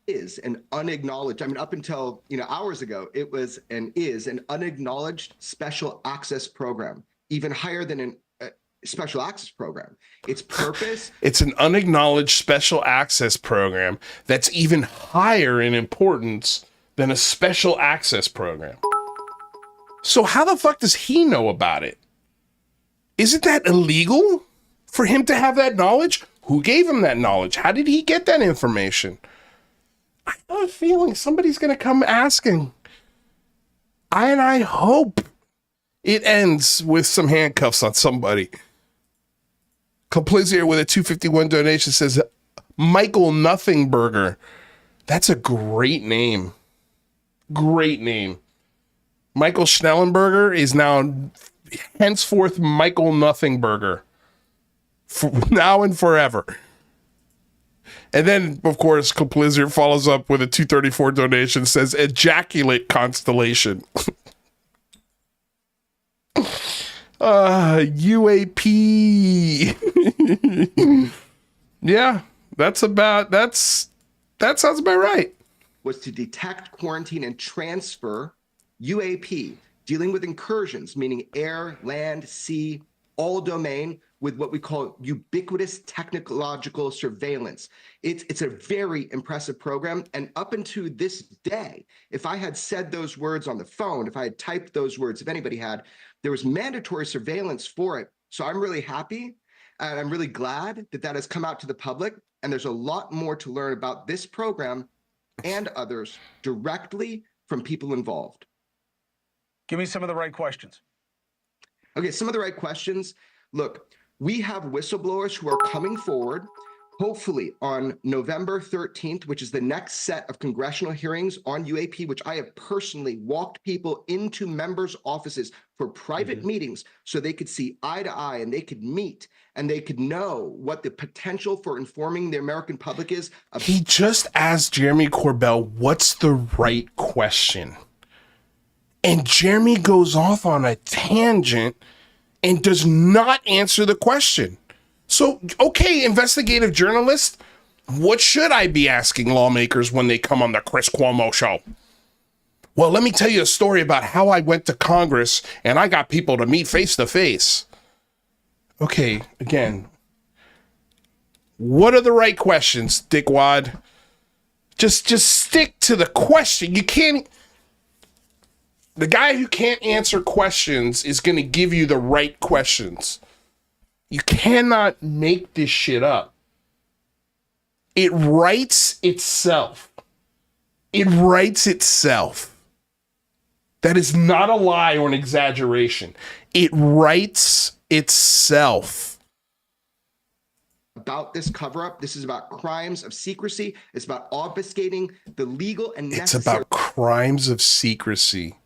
Is an unacknowledged, I mean, up until, hours ago, it was and is an unacknowledged special access program, even higher than a special access program. Its purpose. It's an unacknowledged special access program that's even higher in importance than a special access program. So how the fuck does he know about it? Isn't that illegal for him to have that knowledge? Who gave him that knowledge? How did he get that information? I have a feeling somebody's going to come asking. I hope it ends with some handcuffs on somebody. Complizia with a 251 donation says, Michael Nothing Burger. That's a great name. Great name. Michael Schnellenberger is now henceforth Michael Nothing Burger. For now and forever. And then, of course, Complizia follows up with a 234 donation, says ejaculate constellation. UAP. Yeah, that sounds about right. Was to detect, quarantine, and transfer UAP, dealing with incursions, meaning air, land, sea, all domain, with what we call ubiquitous technological surveillance. It's a very impressive program. And up until this day, if I had said those words on the phone, if I had typed those words, if anybody had, there was mandatory surveillance for it. So I'm really happy and I'm really glad that that has come out to the public. And there's a lot more to learn about this program and others directly from people involved. Give me some of the right questions. Okay, some of the right questions. Look, we have whistleblowers who are coming forward, hopefully on November 13th, which is the next set of congressional hearings on UAP, which I have personally walked people into members' offices for private meetings so they could see eye to eye and they could meet and they could know what the potential for informing the American public is. He just asked Jeremy Corbell, what's the right question? And Jeremy goes off on a tangent and does not answer the question. So, okay, investigative journalist, what should I be asking lawmakers when they come on the Chris Cuomo show? Well, let me tell you a story about how I went to Congress and I got people to meet face to face. Okay, again, what are the right questions, dickwad? Just stick to the question. You can't... The guy who can't answer questions is going to give you the right questions. You cannot make this shit up. It writes itself. It writes itself. That is not a lie or an exaggeration. It writes itself. About this cover-up, this is about crimes of secrecy. It's about obfuscating the legal and necessary. It's about crimes of secrecy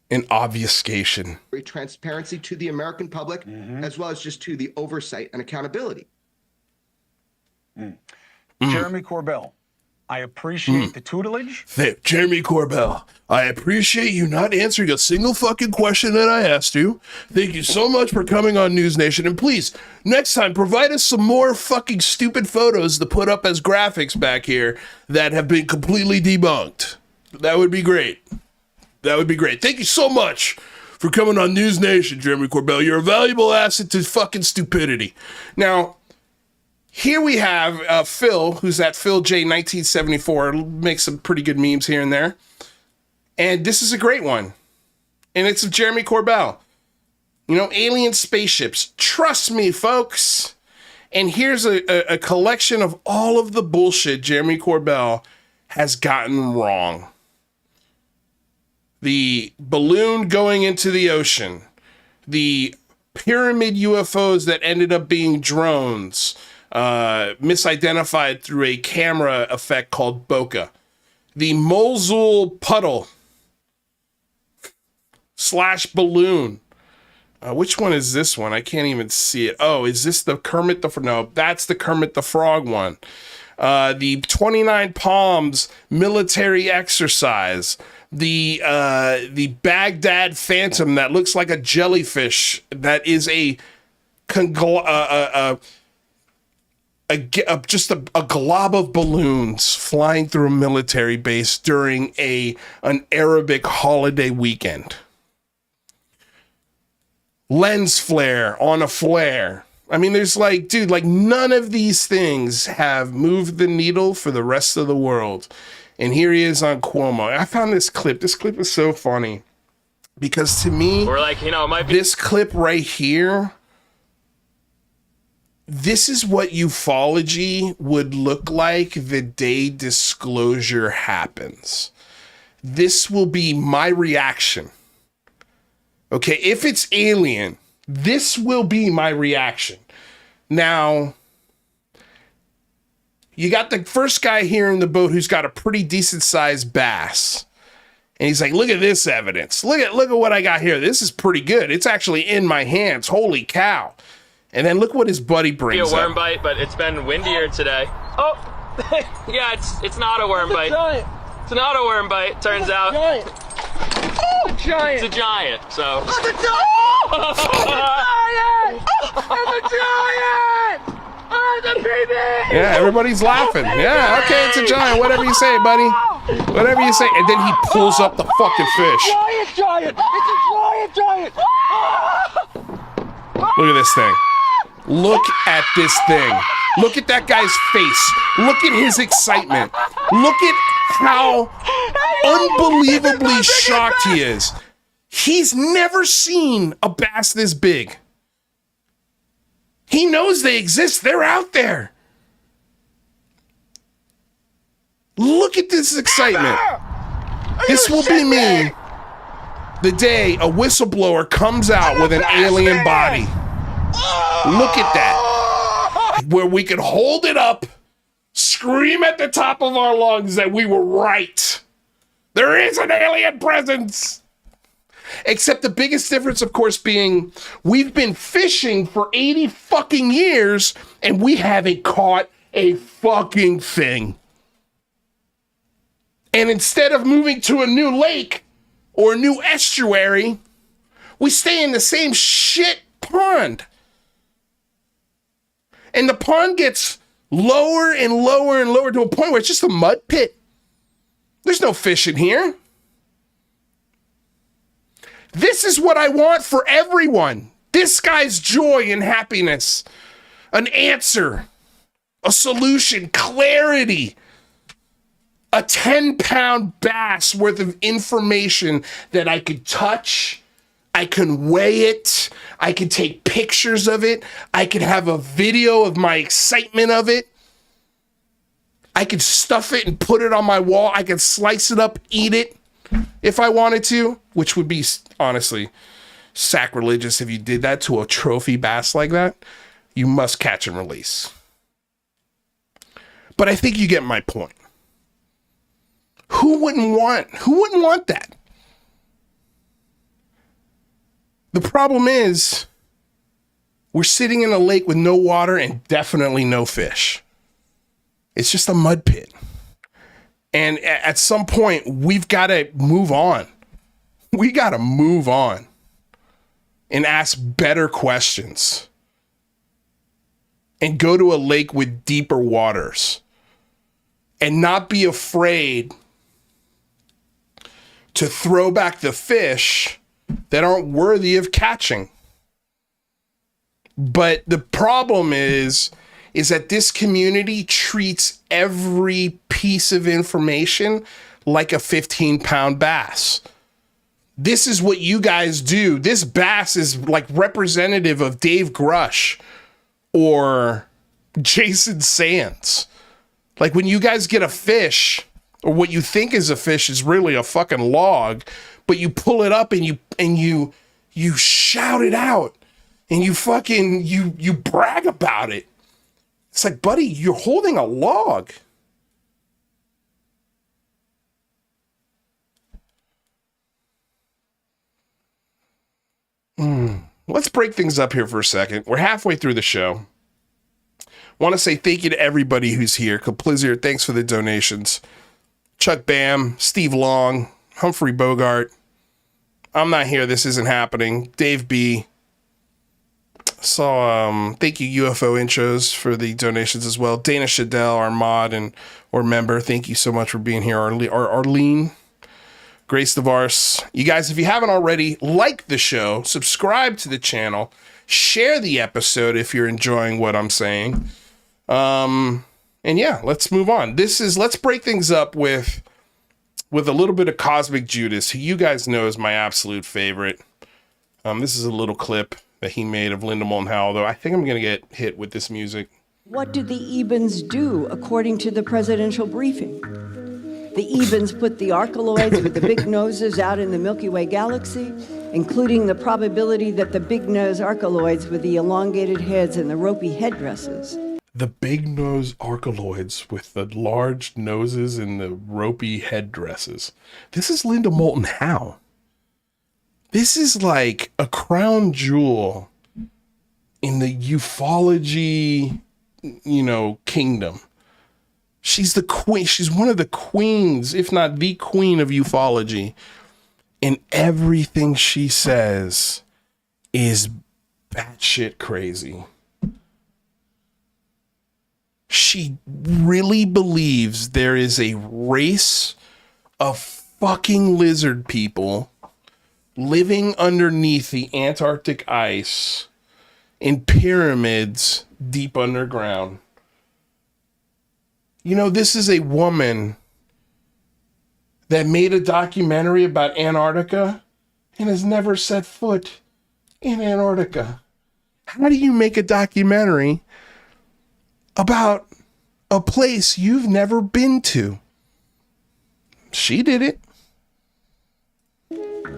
and obfuscation. Transparency to the American public, as well as just to the oversight and accountability. Jeremy Corbell, I appreciate the tutelage. Jeremy Corbell, I appreciate you not answering a single fucking question that I asked you. Thank you so much for coming on News Nation. And please, next time, provide us some more fucking stupid photos to put up as graphics back here that have been completely debunked. That would be great. That would be great. Thank you so much for coming on News Nation, Jeremy Corbell. You're a valuable asset to fucking stupidity. Now, here we have Phil, who's at Phil J 1974, makes some pretty good memes here and there. And this is a great one. And it's of Jeremy Corbell. You know, alien spaceships. Trust me, folks. And here's a collection of all of the bullshit Jeremy Corbell has gotten wrong. The balloon going into the ocean, the pyramid UFOs that ended up being drones, misidentified through a camera effect called bokeh, the Mosul puddle / balloon. Which one is this one? I can't even see it. Oh, is this the Kermit the Frog? No, that's the Kermit the Frog one. The 29 Palms military exercise. The Baghdad Phantom that looks like a jellyfish that is just a glob of balloons flying through a military base during an Arabic holiday weekend. Lens flare on a flare. I mean, there's like, dude, like none of these things have moved the needle for the rest of the world. And here he is on Cuomo. I found this clip. This clip is so funny because to me, we're like, you know, it might be this clip right here. This is what ufology would look like the day disclosure happens. This will be my reaction. Okay, if it's alien, this will be my reaction. Now, you got the first guy here in the boat who's got a pretty decent sized bass. And he's like, look at this evidence. Look at what I got here. This is pretty good. It's actually in my hands. Holy cow. And then look what his buddy brings a worm up. bite, but it's been windier today. Oh, yeah, it's not a worm bite. It's not a worm bite, turns out. It's a giant. It's a giant, so. It's a giant! It's a giant! It's a giant! Oh, the baby! Yeah, everybody's laughing. Yeah, okay, it's a giant. Whatever you say, buddy. Whatever you say. And then he pulls up the fucking fish. Giant! It's a giant! Look at this thing. Look at this thing. Look at that guy's face. Look at his excitement. Look at how unbelievably shocked he is. He's never seen a bass this big. He knows they exist. They're out there. Look at this excitement. This will be me the day a whistleblower comes out with an alien body. Look at that. Where we could hold it up, scream at the top of our lungs that we were right. There is an alien presence. Except the biggest difference, of course, being we've been fishing for 80 fucking years and we haven't caught a fucking thing. And instead of moving to a new lake or a new estuary, we stay in the same shit pond. And the pond gets lower and lower and lower to a point where it's just a mud pit. There's no fish in here. This is what I want for everyone. This guy's joy and happiness. An answer. A solution. Clarity. A 10-pound bass worth of information that I could touch. I can weigh it. I can take pictures of it. I could have a video of my excitement of it. I could stuff it and put it on my wall. I could slice it up, eat it if I wanted to, which would be honestly sacrilegious if you did that to a trophy bass like that. You must catch and release. But I think you get my point. Who wouldn't want that? The problem is we're sitting in a lake with no water and definitely no fish. It's just a mud pit. And at some point, we've got to move on. We got to move on and ask better questions and go to a lake with deeper waters and not be afraid to throw back the fish that aren't worthy of catching. But the problem is that this community treats every piece of information like a 15-pound bass. This is what you guys do. This bass is like representative of Dave Grush or Jason Sands. Like when you guys get a fish, or what you think is a fish is really a fucking log, but you pull it up and you shout it out and you fucking you brag about it. It's like, buddy, you're holding a log. Let's break things up here for a second. We're halfway through the show. Want to say thank you to everybody who's here. Kaplizier, thanks for the donations. Chuck Bam, Steve Long, Humphrey Bogart. I'm not here. This isn't happening. Dave B. Saw, thank you UFO Intros for the donations as well. Dana Shadell, our mod or member. Thank you so much for being here. Arlene. Grace DeVars. You guys, if you haven't already, like the show, subscribe to the channel, share the episode if you're enjoying what I'm saying. And yeah, let's move on. Let's break things up with a little bit of Cosmic Judas, who you guys know is my absolute favorite. This is a little clip that he made of Linda Moulton Howe, though I think I'm going to get hit with this music. What do the Ebens do according to the presidential briefing? The Ebens put the Archeloids with the big noses out in the Milky Way galaxy, including the probability that the big nose Archeloids with the elongated heads and the ropey headdresses. The big nose Archeloids with the large noses and the ropey headdresses. This is Linda Moulton Howe. This is like a crown jewel in the ufology, kingdom. She's the queen. She's one of the queens, if not the queen of ufology. And everything she says is batshit crazy. She really believes there is a race of fucking lizard people living underneath the Antarctic ice in pyramids deep underground. This is a woman that made a documentary about Antarctica and has never set foot in Antarctica. How do you make a documentary about a place you've never been to? She did it.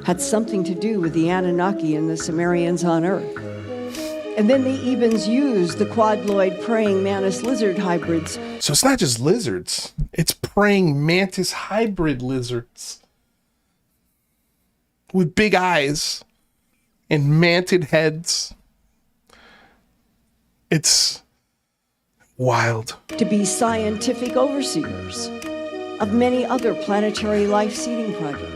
Had something to do with the Anunnaki and the Sumerians on Earth. And then the Ebens used the quadloid praying mantis lizard hybrids. So it's not just lizards, it's praying mantis hybrid lizards with big eyes and manted heads. It's wild. To be scientific overseers of many other planetary life seeding projects.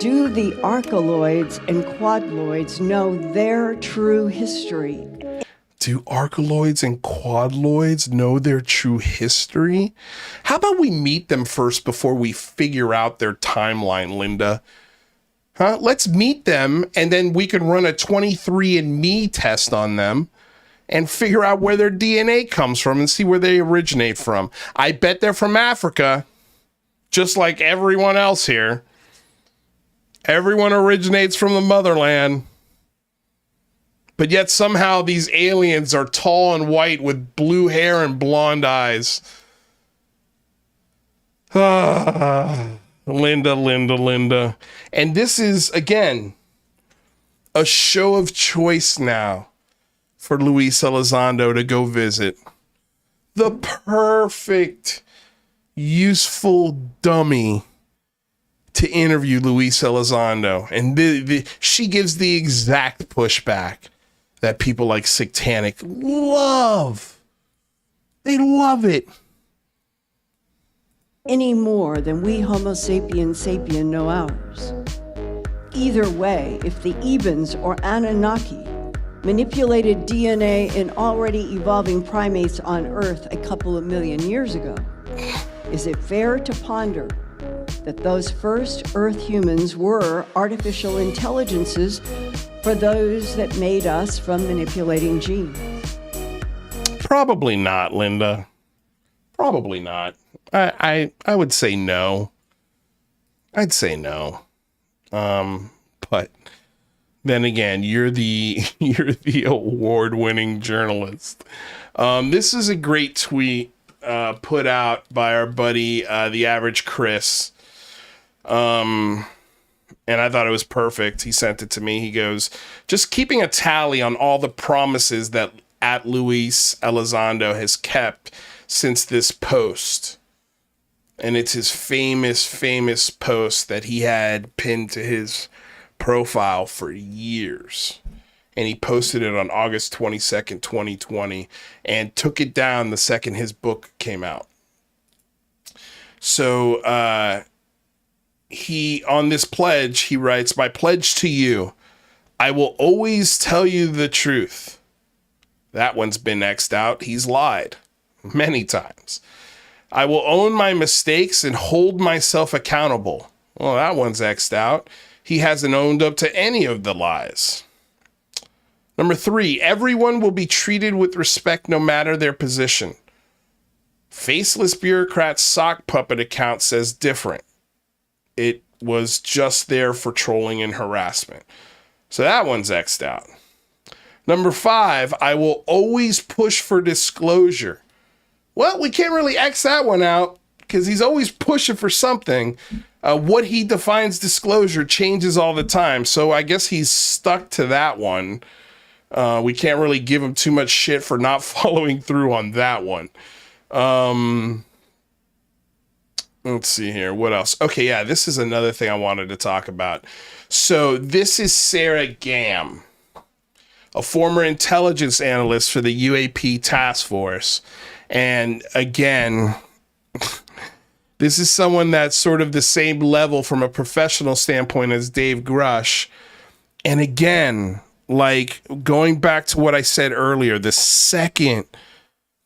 Do the Archeloids and Quadloids know their true history? Do Archeloids and Quadloids know their true history? How about we meet them first before we figure out their timeline, Linda? Huh? Let's meet them, and then we can run a 23andMe test on them and figure out where their DNA comes from and see where they originate from. I bet they're from Africa, just like everyone else here. Everyone originates from the motherland. But yet somehow these aliens are tall and white with blue hair and blonde eyes. Linda. And this is, again, a show of choice now for Luis Elizondo to go visit. The perfect, useful dummy to interview Luis Elizondo. And she gives the exact pushback that people like Satanic love. They love it. Any more than we Homo sapiens sapien know ours. Either way, if the Ebens or Anunnaki manipulated DNA in already evolving primates on Earth a couple of million years ago, is it fair to ponder that those first Earth humans were artificial intelligences for those that made us from manipulating genes? Probably not, Linda. Probably not. I would say no. I'd say no. But then again, you're the award-winning journalist. This is a great tweet put out by our buddy, the average Chris. And I thought it was perfect. He sent it to me. He goes, just keeping a tally on all the promises that at Luis Elizondo has kept since this post. And it's his famous post that he had pinned to his profile for years. And he posted it on August 22nd, 2020, and took it down the second his book came out. So he, on this pledge, he writes, "My pledge to you, I will always tell you the truth." That one's been X'd out. He's lied many times. "I will own my mistakes and hold myself accountable." Well, that one's X'd out. He hasn't owned up to any of the lies. Number 3, everyone will be treated with respect no matter their position. Faceless bureaucrat sock puppet account says different. It was just there for trolling and harassment. So that one's X'd out. Number 5, I will always push for disclosure. Well, we can't really X that one out because he's always pushing for something. What he defines disclosure changes all the time. So I guess he's stuck to that one. We can't really give him too much shit for not following through on that one. Let's see here. What else? Okay, yeah, this is another thing I wanted to talk about. So this is Sarah Gam, a former intelligence analyst for the UAP task force. And again, this is someone that's sort of the same level from a professional standpoint as Dave Grush. And again, like going back to what I said earlier, the second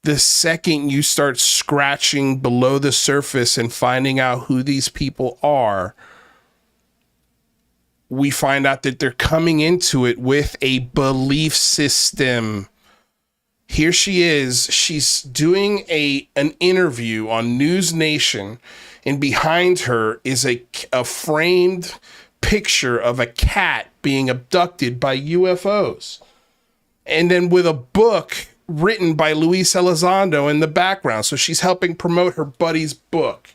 you start scratching below the surface and finding out who these people are, we find out that they're coming into it with a belief system. Here she is. She's doing an interview on News Nation, and behind her is a framed picture of a cat being abducted by UFOs. And then with a book written by Luis Elizondo in the background. So she's helping promote her buddy's book.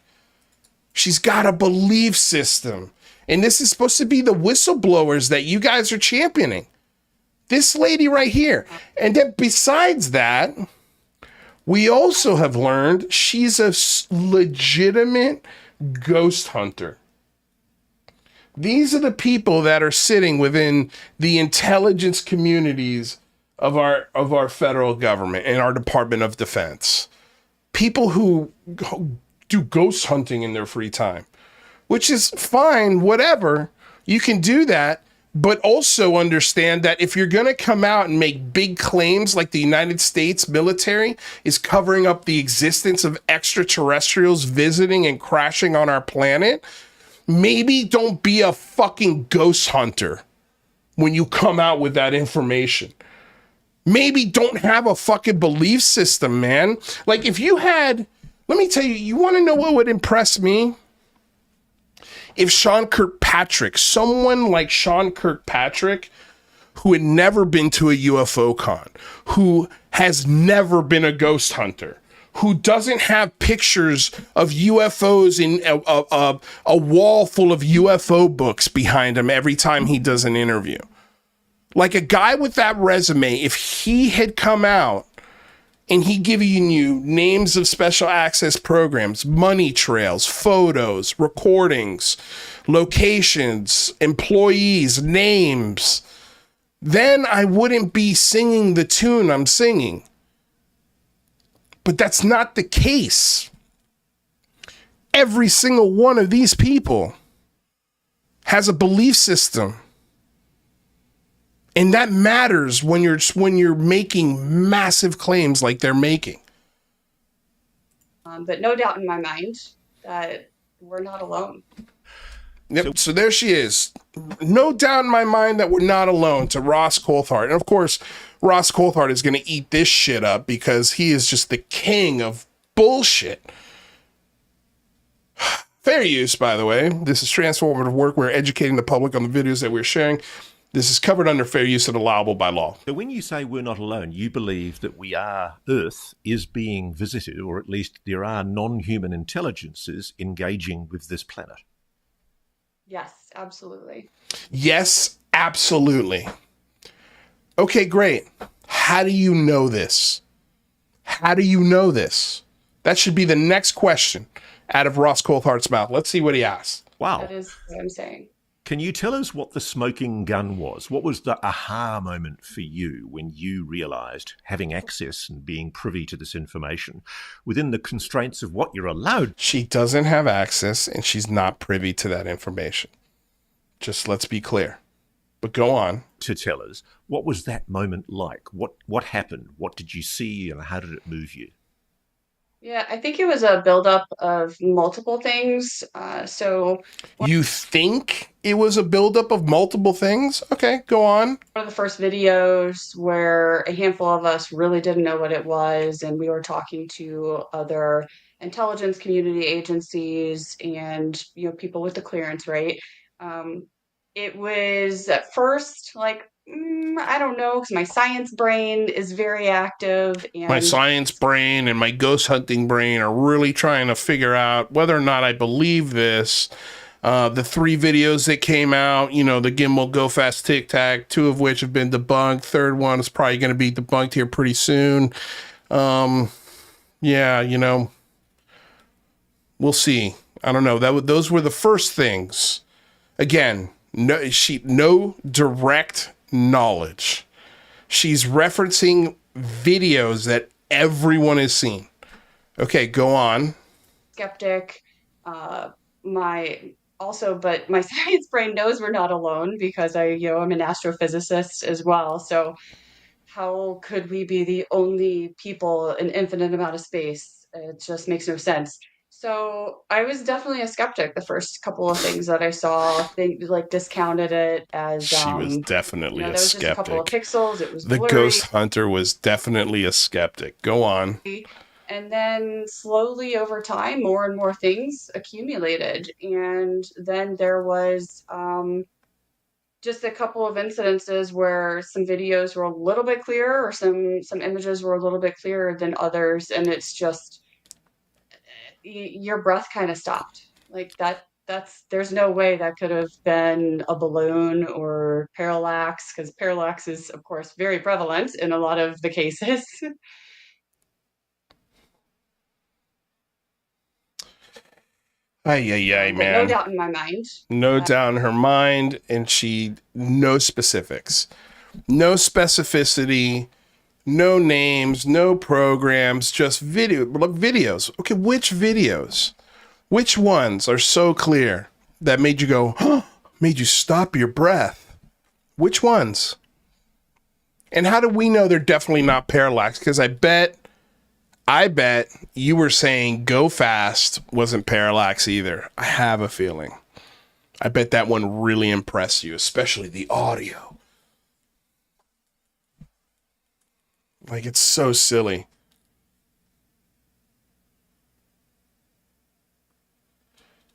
She's got a belief system. And this is supposed to be the whistleblowers that you guys are championing. This lady right here. And then besides that, we also have learned she's a legitimate ghost hunter. These are the people that are sitting within the intelligence communities of our federal government and our Department of Defense. People who do ghost hunting in their free time, which is fine, whatever. You can do that, but also understand that if you're going to come out and make big claims like the United States military is covering up the existence of extraterrestrials visiting and crashing on our planet, maybe don't be a fucking ghost hunter when you come out with that information. Maybe don't have a fucking belief system, man. Like if you had, let me tell you, you want to know what would impress me? If Sean Kirkpatrick, someone like Sean Kirkpatrick, who had never been to a UFO con, who has never been a ghost hunter, who doesn't have pictures of UFOs in a wall full of UFO books behind him every time he does an interview. Like a guy with that resume, if he had come out and he given you names of special access programs, money trails, photos, recordings, locations, employees, names, then I wouldn't be singing the tune I'm singing. But that's not the case. Every single one of these people has a belief system. And that matters when you're making massive claims like they're making. But no doubt in my mind that we're not alone. Yep. So there she is. No doubt in my mind that we're not alone, to Ross Coulthard. And of course, Ross Coulthard is going to eat this shit up because he is just the king of bullshit. Fair use, by the way. This is transformative work. We're educating the public on the videos that we're sharing. This is covered under fair use and allowable by law. So when you say we're not alone, you believe that Earth is being visited, or at least there are non-human intelligences engaging with this planet. Yes, absolutely. Yes, absolutely. Okay, great. How do you know this? How do you know this? That should be the next question out of Ross Coulthardt's mouth. Let's see what he asks. Wow. That is what I'm saying. Can you tell us what the smoking gun was? What was the aha moment for you when you realized having access and being privy to this information within the constraints of what you're allowed? She doesn't have access and she's not privy to that information. Just let's be clear. But go on. To tell us, what was that moment like? What happened? What did you see and how did it move you? Yeah, I think it was a buildup of multiple things. You think it was a buildup of multiple things? Okay, go on. One of the first videos where a handful of us really didn't know what it was, and we were talking to other intelligence community agencies and people with the clearance, right? It was at first like, I don't know, because my science brain is very active. And my science brain and my ghost hunting brain are really trying to figure out whether or not I believe this. The 3 videos that came out, the gimbal, go fast, tic tac, 2 of which have been debunked. Third one is probably going to be debunked here pretty soon. Yeah, we'll see. I don't know. Those were the first things. Again, no direct knowledge. She's referencing videos that everyone has seen. Okay, go on. Skeptic. But my science brain knows we're not alone because I'm an astrophysicist as well. So how could we be the only people in infinite amount of space? It just makes no sense. So I was definitely a skeptic. The first couple of things that I saw, they discounted it as she was definitely a there was skeptic. Just a couple of pixels. It was the blurry. Ghost Hunter was definitely a skeptic. Go on. And then slowly over time, more and more things accumulated. And then there was just a couple of incidences where some videos were a little bit clearer or some images were a little bit clearer than others. And it's just, your breath kind of stopped. There's no way that could have been a balloon or parallax, because parallax is, of course, very prevalent in a lot of the cases. Man. No doubt in my mind. No doubt in her mind, and no specifics. No specificity, no names, no programs, just videos. Okay, which videos? Which ones are so clear that made you go, huh, made you stop your breath? Which ones? And how do we know they're definitely not parallax? Because I bet you were saying go fast wasn't parallax either. I have a feeling. I bet that one really impressed you, especially the audio. It's so silly.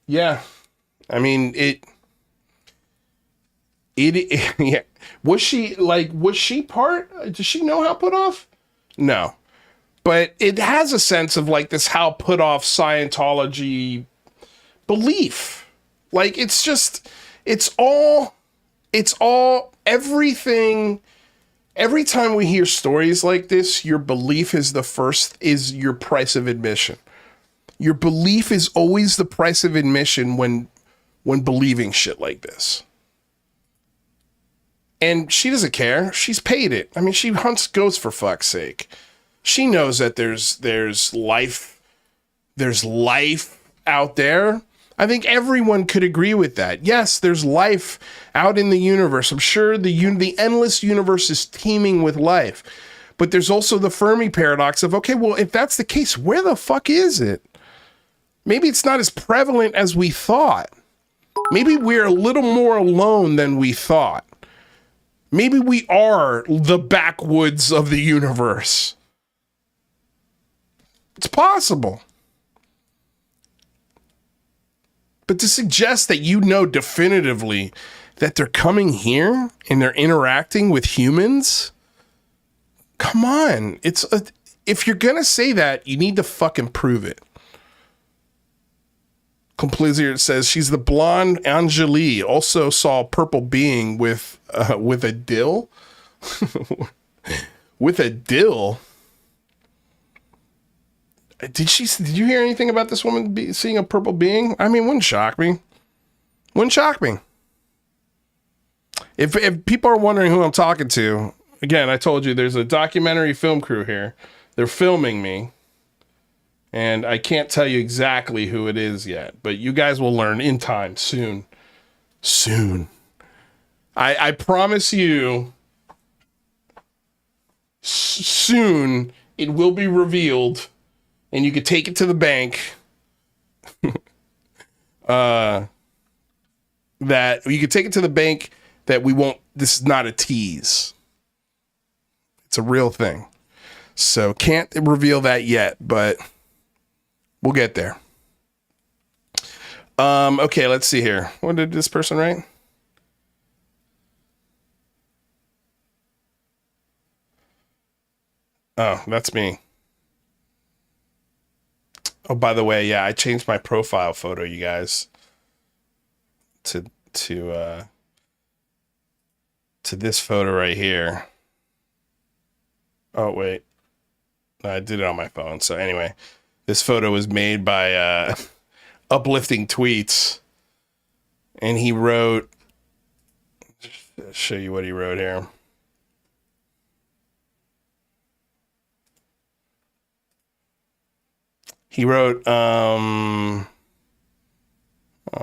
Yeah. I mean, it yeah. Was she part? Does she know how put off? No. But it has a sense of this how put off Scientology belief. It's all everything. Every time we hear stories like this, your belief is your price of admission. Your belief is always the price of admission when believing shit like this. And she doesn't care. She's paid it. I mean, she hunts ghosts for fuck's sake. She knows that there's life out there. I think everyone could agree with that. Yes, there's life out in the universe. I'm sure the endless universe is teeming with life. But there's also the Fermi paradox of, okay, well, if that's the case, where the fuck is it? Maybe it's not as prevalent as we thought. Maybe we're a little more alone than we thought. Maybe we are the backwoods of the universe. It's possible. But to suggest that definitively that they're coming here and they're interacting with humans? Come on. If you're going to say that, you need to fucking prove it. Complicit says she's the blonde Anjali. Also saw a purple being with a dill. With a dill. Did you hear anything about this woman seeing a purple being? I mean, wouldn't shock me. Wouldn't shock me. If people are wondering who I'm talking to, again, I told you there's a documentary film crew here. They're filming me. And I can't tell you exactly who it is yet, but you guys will learn in time soon. Soon. I promise you, soon it will be revealed and you can take it to the bank. That you can take it to the bank that we won't, this is not a tease. It's a real thing. So can't reveal that yet, but we'll get there. Okay, let's see here. What did this person write? Oh, that's me. Oh, by the way, yeah, I changed my profile photo, you guys, to this photo right here. Oh, wait. I did it on my phone. So anyway, this photo was made by Uplifting Tweets. And he wrote, I'll show you what he wrote here. He wrote, oh,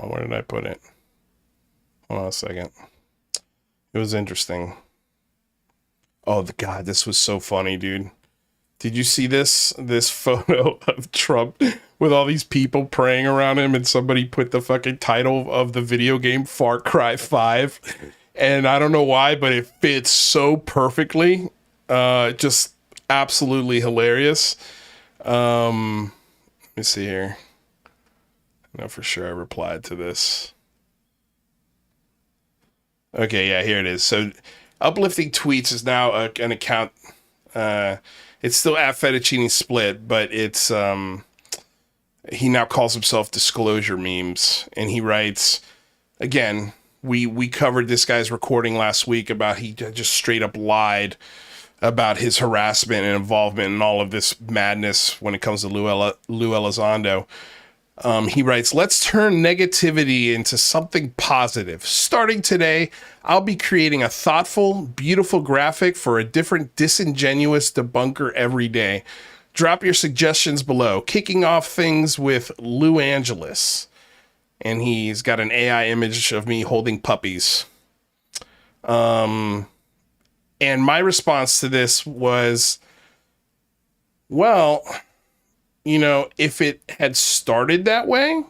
where did I put it? Hold on a second. It was interesting. Oh, God, this was so funny, dude. Did you see this photo of Trump with all these people praying around him, and somebody put the fucking title of the video game Far Cry 5? And I don't know why, but it fits so perfectly. Just absolutely hilarious. Let me see here. I know for sure I replied to this. Okay, yeah, here it is. So Uplifting Tweets is now an account. It's still at Fettuccine Split, but it's he now calls himself Disclosure Memes, and he writes, again, we covered this guy's recording last week about he just straight up lied about his harassment and involvement in all of this madness when it comes to Lou Elizondo. He writes, let's turn negativity into something positive. Starting today, I'll be creating a thoughtful, beautiful graphic for a different disingenuous debunker every day. Drop your suggestions below. Kicking off things with Lou Angeles. And he's got an AI image of me holding puppies. And my response to this was, well, you know, if it had started that way,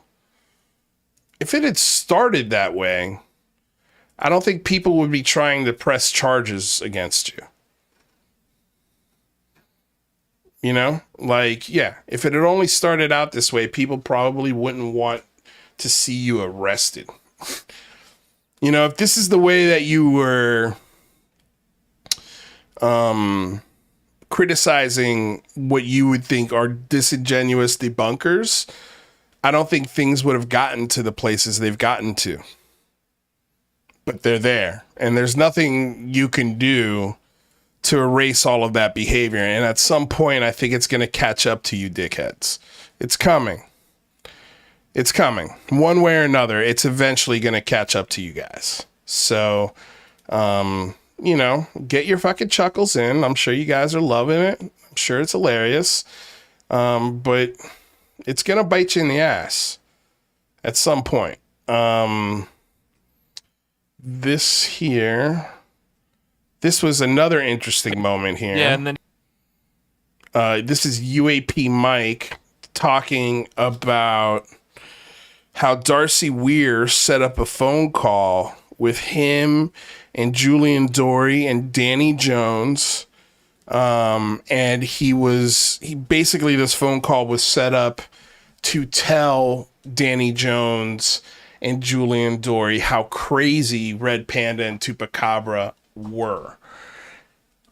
I don't think people would be trying to press charges against you. You know, like, yeah, if it had only started out this way, people probably wouldn't want to see you arrested. You know, if this is the way that you were criticizing what you would think are disingenuous debunkers, I don't think things would have gotten to the places they've gotten to. But they're there, and there's nothing you can do to erase all of that behavior. And at some point, I think it's going to catch up to you, dickheads. It's coming. It's coming. One way or another, it's eventually going to catch up to you guys. So, you know, get your fucking chuckles in. I'm sure you guys are loving it. I'm sure it's hilarious. But it's going to bite you in the ass at some point. This was another interesting moment here. Yeah, and then this is UAP Mike talking about how Darcy Weir set up a phone call with him and Julian Dory and Danny Jones. And basically this phone call was set up to tell Danny Jones and Julian Dory, how crazy Red Panda and Chupacabra were.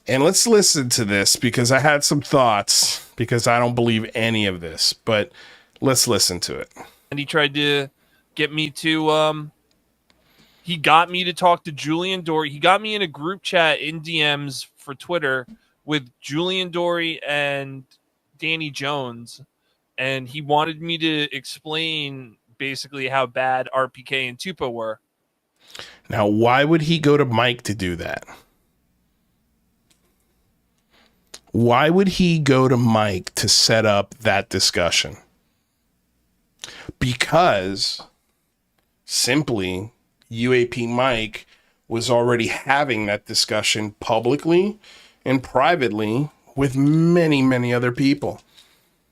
And let's listen to this because I had some thoughts because I don't believe any of this, but let's listen to it. And he tried to get me to, he got me to talk to Julian Dory. He got me in a group chat in DMs for Twitter with Julian Dory and Danny Jones. And he wanted me to explain basically how bad RPK and Tupa were. Now, why would he go to Mike to do that? Why would he go to Mike to set up that discussion? Because simply UAP Mike was already having that discussion publicly and privately with many, many other people.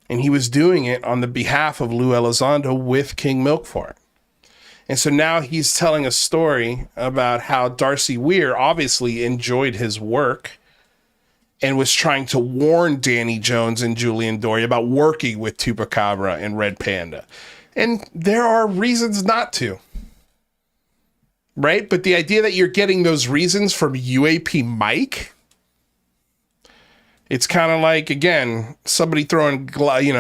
And he was doing it on the behalf of Lou Elizondo with King Milkfart. And so now he's telling a story about how Darcy Weir obviously enjoyed his work and was trying to warn Danny Jones and Julian Dory about working with Chupacabra and Red Panda. And there are reasons not to. Right? But the idea that you're getting those reasons from UAP Mike, it's kind of like, again, somebody throwing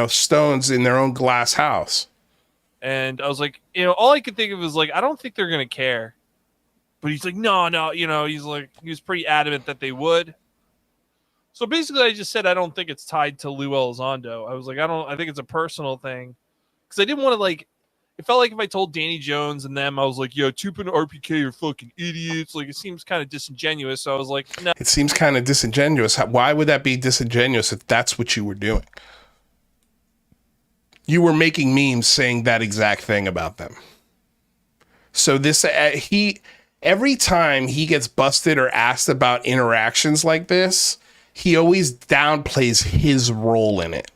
stones in their own glass house. And I was like, all I could think of was like, I don't think they're going to care. But he's like, no, he's like, he was pretty adamant that they would. So basically, I just said I don't think it's tied to Lou Elizondo. I was like, I think it's a personal thing. Because I didn't want to, it felt like if I told Danny Jones and them, I was like, yo, Tupa and RPK are fucking idiots. Like, it seems kind of disingenuous. So I was like, no. It seems kind of disingenuous. Why would that be disingenuous if that's what you were doing? You were making memes saying that exact thing about them. So this, every time he gets busted or asked about interactions like this, he always downplays his role in it.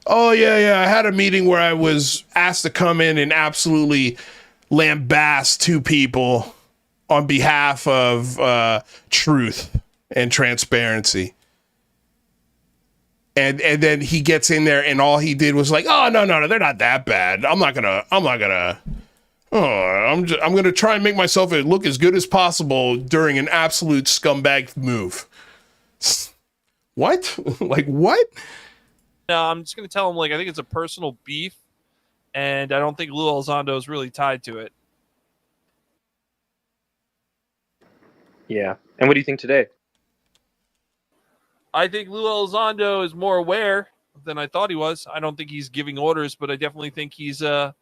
Oh, yeah, I had a meeting where I was asked to come in and absolutely lambaste two people on behalf of truth and transparency. And then he gets in there and all he did was like, oh, no, they're not that bad. I'm gonna try and make myself look as good as possible during an absolute scumbag move. What? Like, what? No, I'm just going to tell him, I think it's a personal beef, and I don't think Lou Elizondo is really tied to it. Yeah. And what do you think today? I think Lou Elizondo is more aware than I thought he was. I don't think he's giving orders, but I definitely think he's not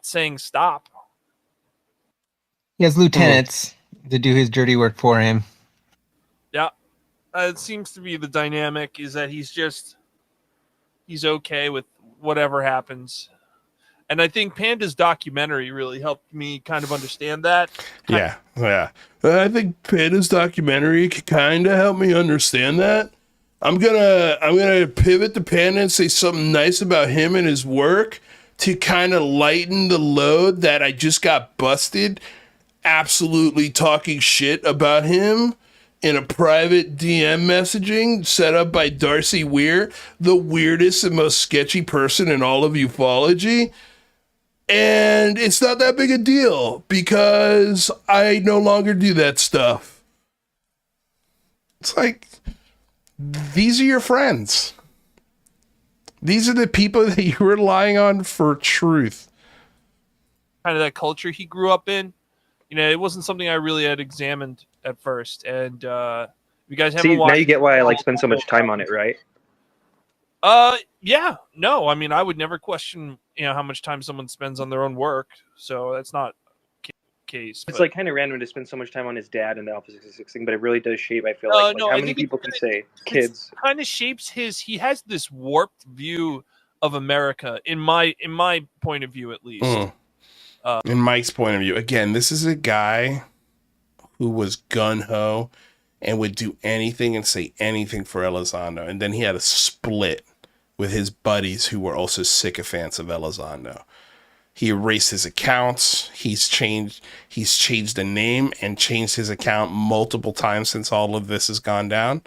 saying stop. He has lieutenants to do his dirty work for him. Yeah. It seems to be the dynamic is that he's okay with whatever happens. And I think Panda's documentary really helped me kind of understand that. Yeah. I think Panda's documentary could kind of help me understand that. I'm gonna pivot to Panda and say something nice about him and his work to kind of lighten the load that I just got busted absolutely talking shit about him in a private DM messaging set up by Darcy Weir, the weirdest and most sketchy person in all of ufology. And it's not that big a deal because I no longer do that stuff. It's like, these are your friends. These are the people that you're relying on for truth. Kind of that culture he grew up in. It wasn't something I really had examined at first. And you guys haven't watched. Now you get why I spend so much time on it, right? Yeah. No, I mean, I would never question, how much time someone spends on their own work. So that's not case. It's kind of random to spend so much time on his dad and the Alpha 66 thing, but it really does shape, I feel like, no, how many people can say kids. Kind of shapes he has this warped view of America in my point of view, at least. In Mike's point of view, again, this is a guy who was gun-ho and would do anything and say anything for Elizondo. And then he had a split with his buddies who were also sycophants of Elizondo. He erased his accounts. He's changed the name and changed his account multiple times since all of this has gone down.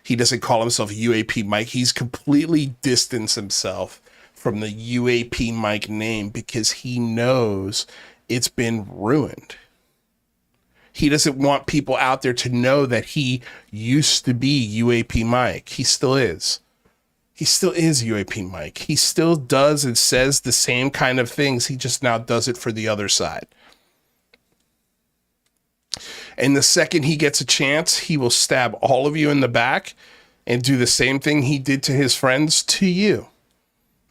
He doesn't call himself UAP Mike. He's completely distanced himself from the UAP Mike name because he knows it's been ruined. He doesn't want people out there to know that he used to be UAP Mike. He still is. He still is UAP Mike. He still does and says the same kind of things. He just now does it for the other side. And the second he gets a chance, he will stab all of you in the back and do the same thing he did to his friends to you.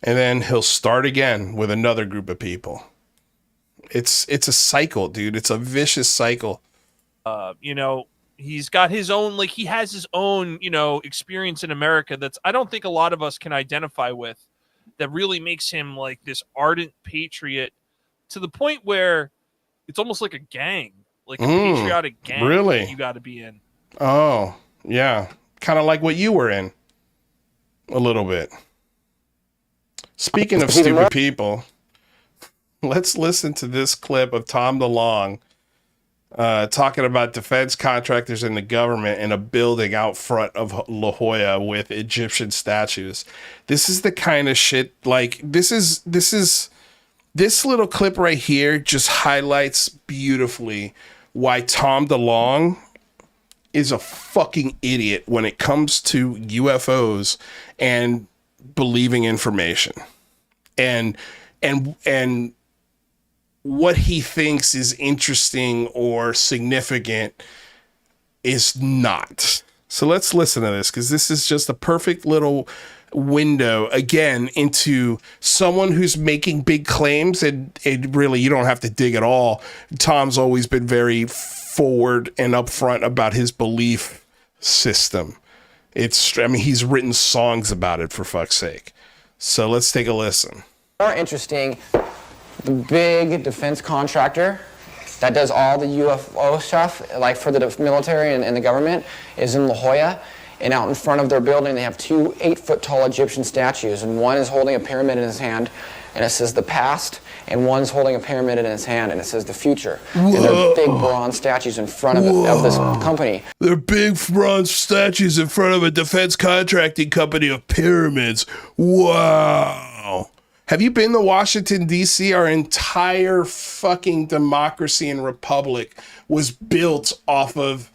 And then he'll start again with another group of people. It's a cycle, dude. It's a vicious cycle. You know, he's got his own, like, he has his own, you know, experience in America that's, I don't think a lot of us can identify with, that really makes him like this ardent patriot to the point where it's almost like a gang, like a patriotic gang. Really? You got to be in. Oh, yeah. Kind of like what you were in. A little bit. Speaking of stupid people, let's listen to this clip of Tom DeLonge talking about defense contractors and the government in a building out front of La Jolla with Egyptian statues. This is the kind of shit, like, this little clip right here just highlights beautifully why Tom DeLonge is a fucking idiot when it comes to UFOs and believing information and what he thinks is interesting or significant is not. So let's listen to this, because this is just a perfect little window again into someone who's making big claims, and really, you don't have to dig at all. Tom's always been very forward and upfront about his belief system. I mean, he's written songs about it, for fuck's sake. So let's take a listen. More interesting, the big defense contractor that does all the UFO stuff, like for the military and the government, is in La Jolla. And out in front of their building, they have two 8-foot tall Egyptian statues. And one is holding a pyramid in his hand, and it says the past. And one's holding a pyramid in his hand, and it says the future. Whoa. And they're big bronze statues in front of this company. They're big bronze statues in front of a defense contracting company of pyramids. Wow. Have you been to Washington, D.C.? Our entire fucking democracy and republic was built off of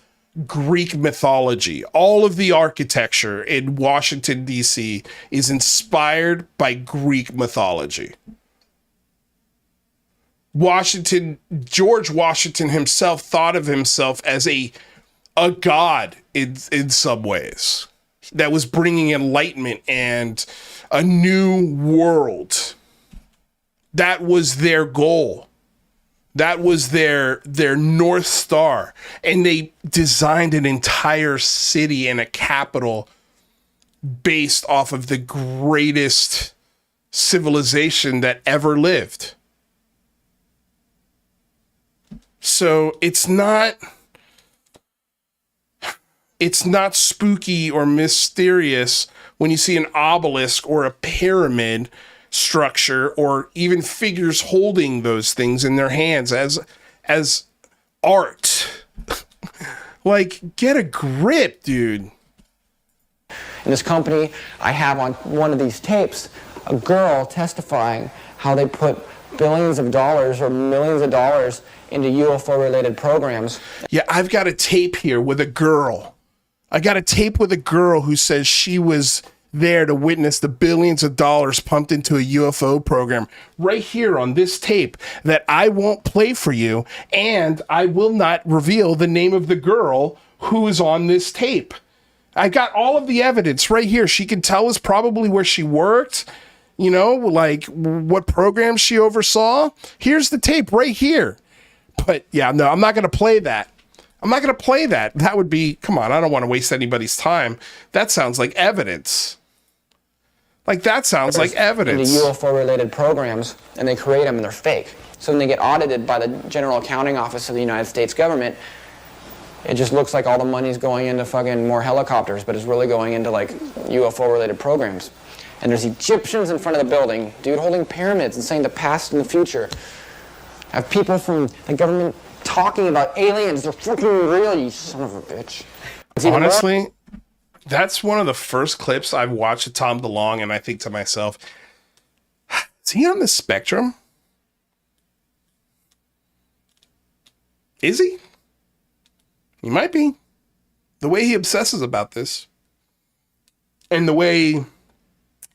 Greek mythology. All of the architecture in Washington, D.C. is inspired by Greek mythology. George Washington himself thought of himself as a god in some ways, that was bringing enlightenment and a new world. That was their goal. That was their North Star. And they designed an entire city and a capital based off of the greatest civilization that ever lived. So it's not spooky or mysterious when you see an obelisk or a pyramid structure or even figures holding those things in their hands as art. Like, get a grip, dude. In this company, I have on one of these tapes a girl testifying how they put billions of dollars or millions of dollars into UFO-related programs. Yeah, I've got a tape here with a girl. I got a tape with a girl who says she was there to witness the billions of dollars pumped into a UFO program right here on this tape that I won't play for you, and I will not reveal the name of the girl who is on this tape. I got all of the evidence right here. She can tell us probably where she worked, you know, like what program she oversaw. Here's the tape right here. But yeah, no, I'm not going to play that. I'm not going to play that. That would be, come on, I don't want to waste anybody's time. That sounds like evidence. Like, that sounds like evidence. Into UFO-related programs, and they create them, and they're fake. So when they get audited by the General Accounting Office of the United States government, it just looks like all the money's going into fucking more helicopters, but it's really going into, like, UFO-related programs. And there's Egyptians in front of the building, dude holding pyramids and saying the past and the future. I have people from the government talking about aliens. They're fucking real, you son of a bitch. Honestly, that's one of the first clips I've watched of Tom DeLonge, and I think to myself, Is he on the spectrum? Is he? He might be. The way he obsesses about this and the way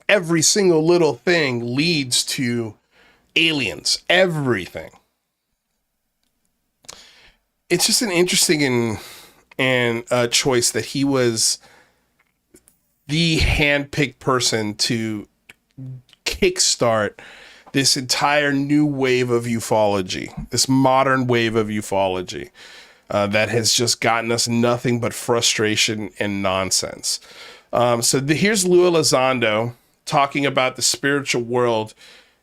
every single little thing leads to aliens, everything. It's just an interesting and choice that he was the handpicked person to kickstart this entire new wave of ufology, this modern wave of ufology that has just gotten us nothing but frustration and nonsense. Here's Lou Elizondo talking about the spiritual world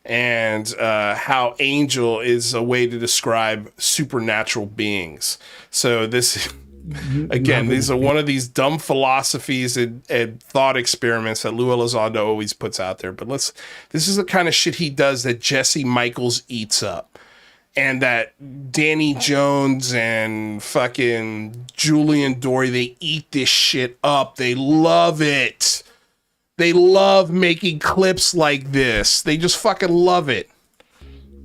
and how angel is a way to describe supernatural beings. So this, again, these are one of these dumb philosophies and thought experiments that Lou Elizondo always puts out there. But this is the kind of shit he does that Jesse Michaels eats up. And that Danny Jones and fucking Julian Dory, they eat this shit up. They love it. They love making clips like this. They just fucking love it.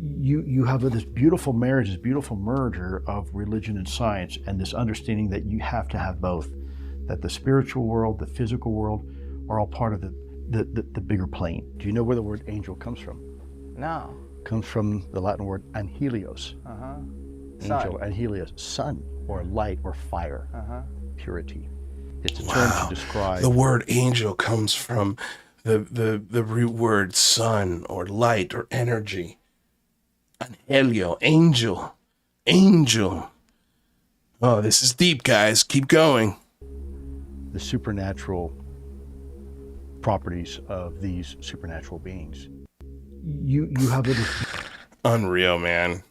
You have this beautiful marriage, this beautiful merger of religion and science, and this understanding that you have to have both. That the spiritual world, the physical world, are all part of the bigger plane. Do you know where the word angel comes from? No. Comes from the Latin word anhelios. Angel, anhelios, sun or light or fire, purity. It's a term to describe. The word angel comes from the root word sun or light or energy. Anhelio, angel. Oh, this is deep, guys. Keep going. The supernatural properties of these supernatural beings. You have it. Unreal, man.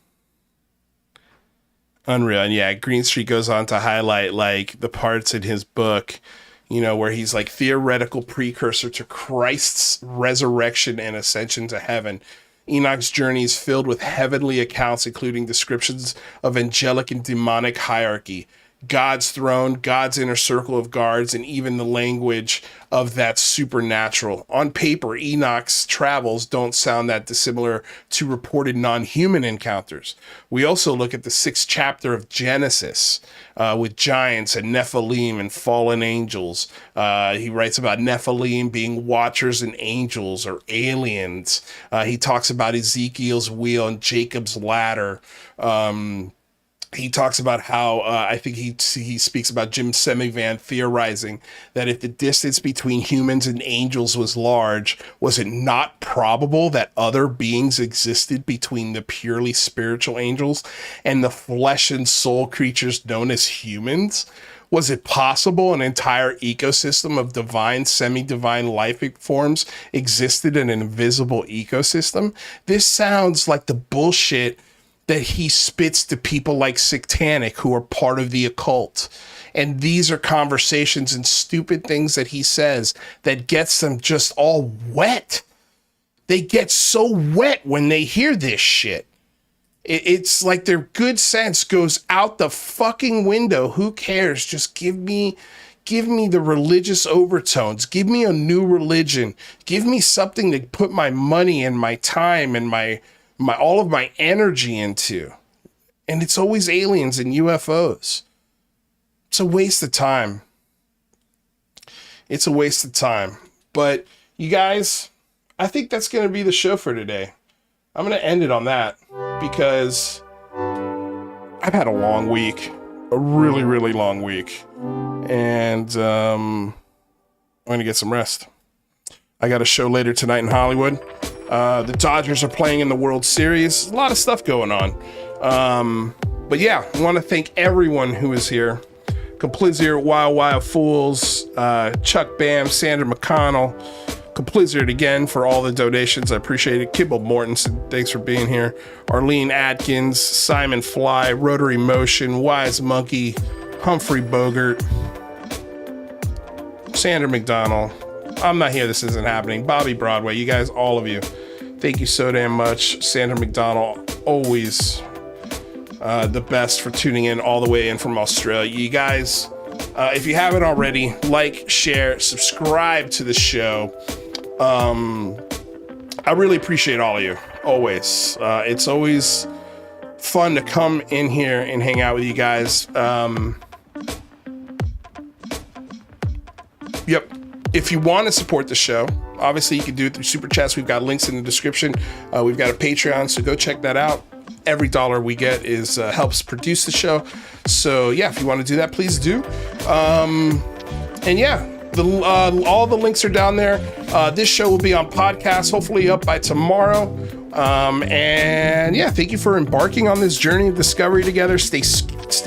Unreal. And yeah, Greenstreet goes on to highlight like the parts in his book, where he's like theoretical precursor to Christ's resurrection and ascension to heaven. Enoch's journey is filled with heavenly accounts, including descriptions of angelic and demonic hierarchy, God's throne, God's inner circle of guards, and even the language of that supernatural. On paper, Enoch's travels don't sound that dissimilar to reported non-human encounters. We also look at the 6th chapter of Genesis with giants and Nephilim and fallen angels. He writes about Nephilim being watchers and angels or aliens. He talks about Ezekiel's wheel and Jacob's ladder. He talks about how I think he speaks about Jim Semivan theorizing that if the distance between humans and angels was large, was it not probable that other beings existed between the purely spiritual angels and the flesh and soul creatures known as humans? Was it possible an entire ecosystem of divine, semi-divine life forms existed in an invisible ecosystem? This sounds like the bullshit that he spits to people like Sectanic who are part of the occult. And these are conversations and stupid things that he says that gets them just all wet. They get so wet when they hear this shit. It's like their good sense goes out the fucking window. Who cares? Just give me the religious overtones. Give me a new religion. Give me something to put my money and my time and my all of my energy into. And it's always aliens and UFOs. It's a waste of time. It's a waste of time. But you guys, I think that's going to be the show for today. I'm going to end it on that because I've had a long week, a really, really long week. And I'm going to get some rest. I got a show later tonight in Hollywood. The Dodgers are playing in the World Series. A lot of stuff going on. But yeah, I want to thank everyone who is here. Complicit, Wild Fools, Chuck Bam, Sandra McConnell, Complicit again for all the donations. I appreciate it. Kibble Mortensen, thanks for being here. Arlene Atkins, Simon Fly, Rotary Motion, Wise Monkey, Humphrey Bogert, Sandra McDonald. I'm not here, this isn't happening. Bobby Broadway, you guys, all of you. Thank you so damn much. Sandra McDonald, always the best for tuning in all the way in from Australia. You guys, if you haven't already, like, share, subscribe to the show. I really appreciate all of you, always. It's always fun to come in here and hang out with you guys. Yep. If you want to support the show, obviously you can do it through Super Chats. We've got links in the description. We've got a Patreon, so go check that out. Every dollar we get is helps produce the show. So yeah, if you want to do that, please do. And yeah, all the links are down there. This show will be on podcast, hopefully up by tomorrow. And yeah, thank you for embarking on this journey of discovery together. Stay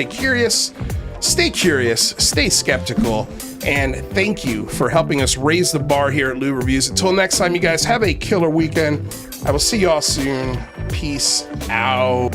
curious, stay skeptical, and thank you for helping us raise the bar here at Lou Reviews. Until next time, you guys have a killer weekend. I will see y'all soon. Peace out.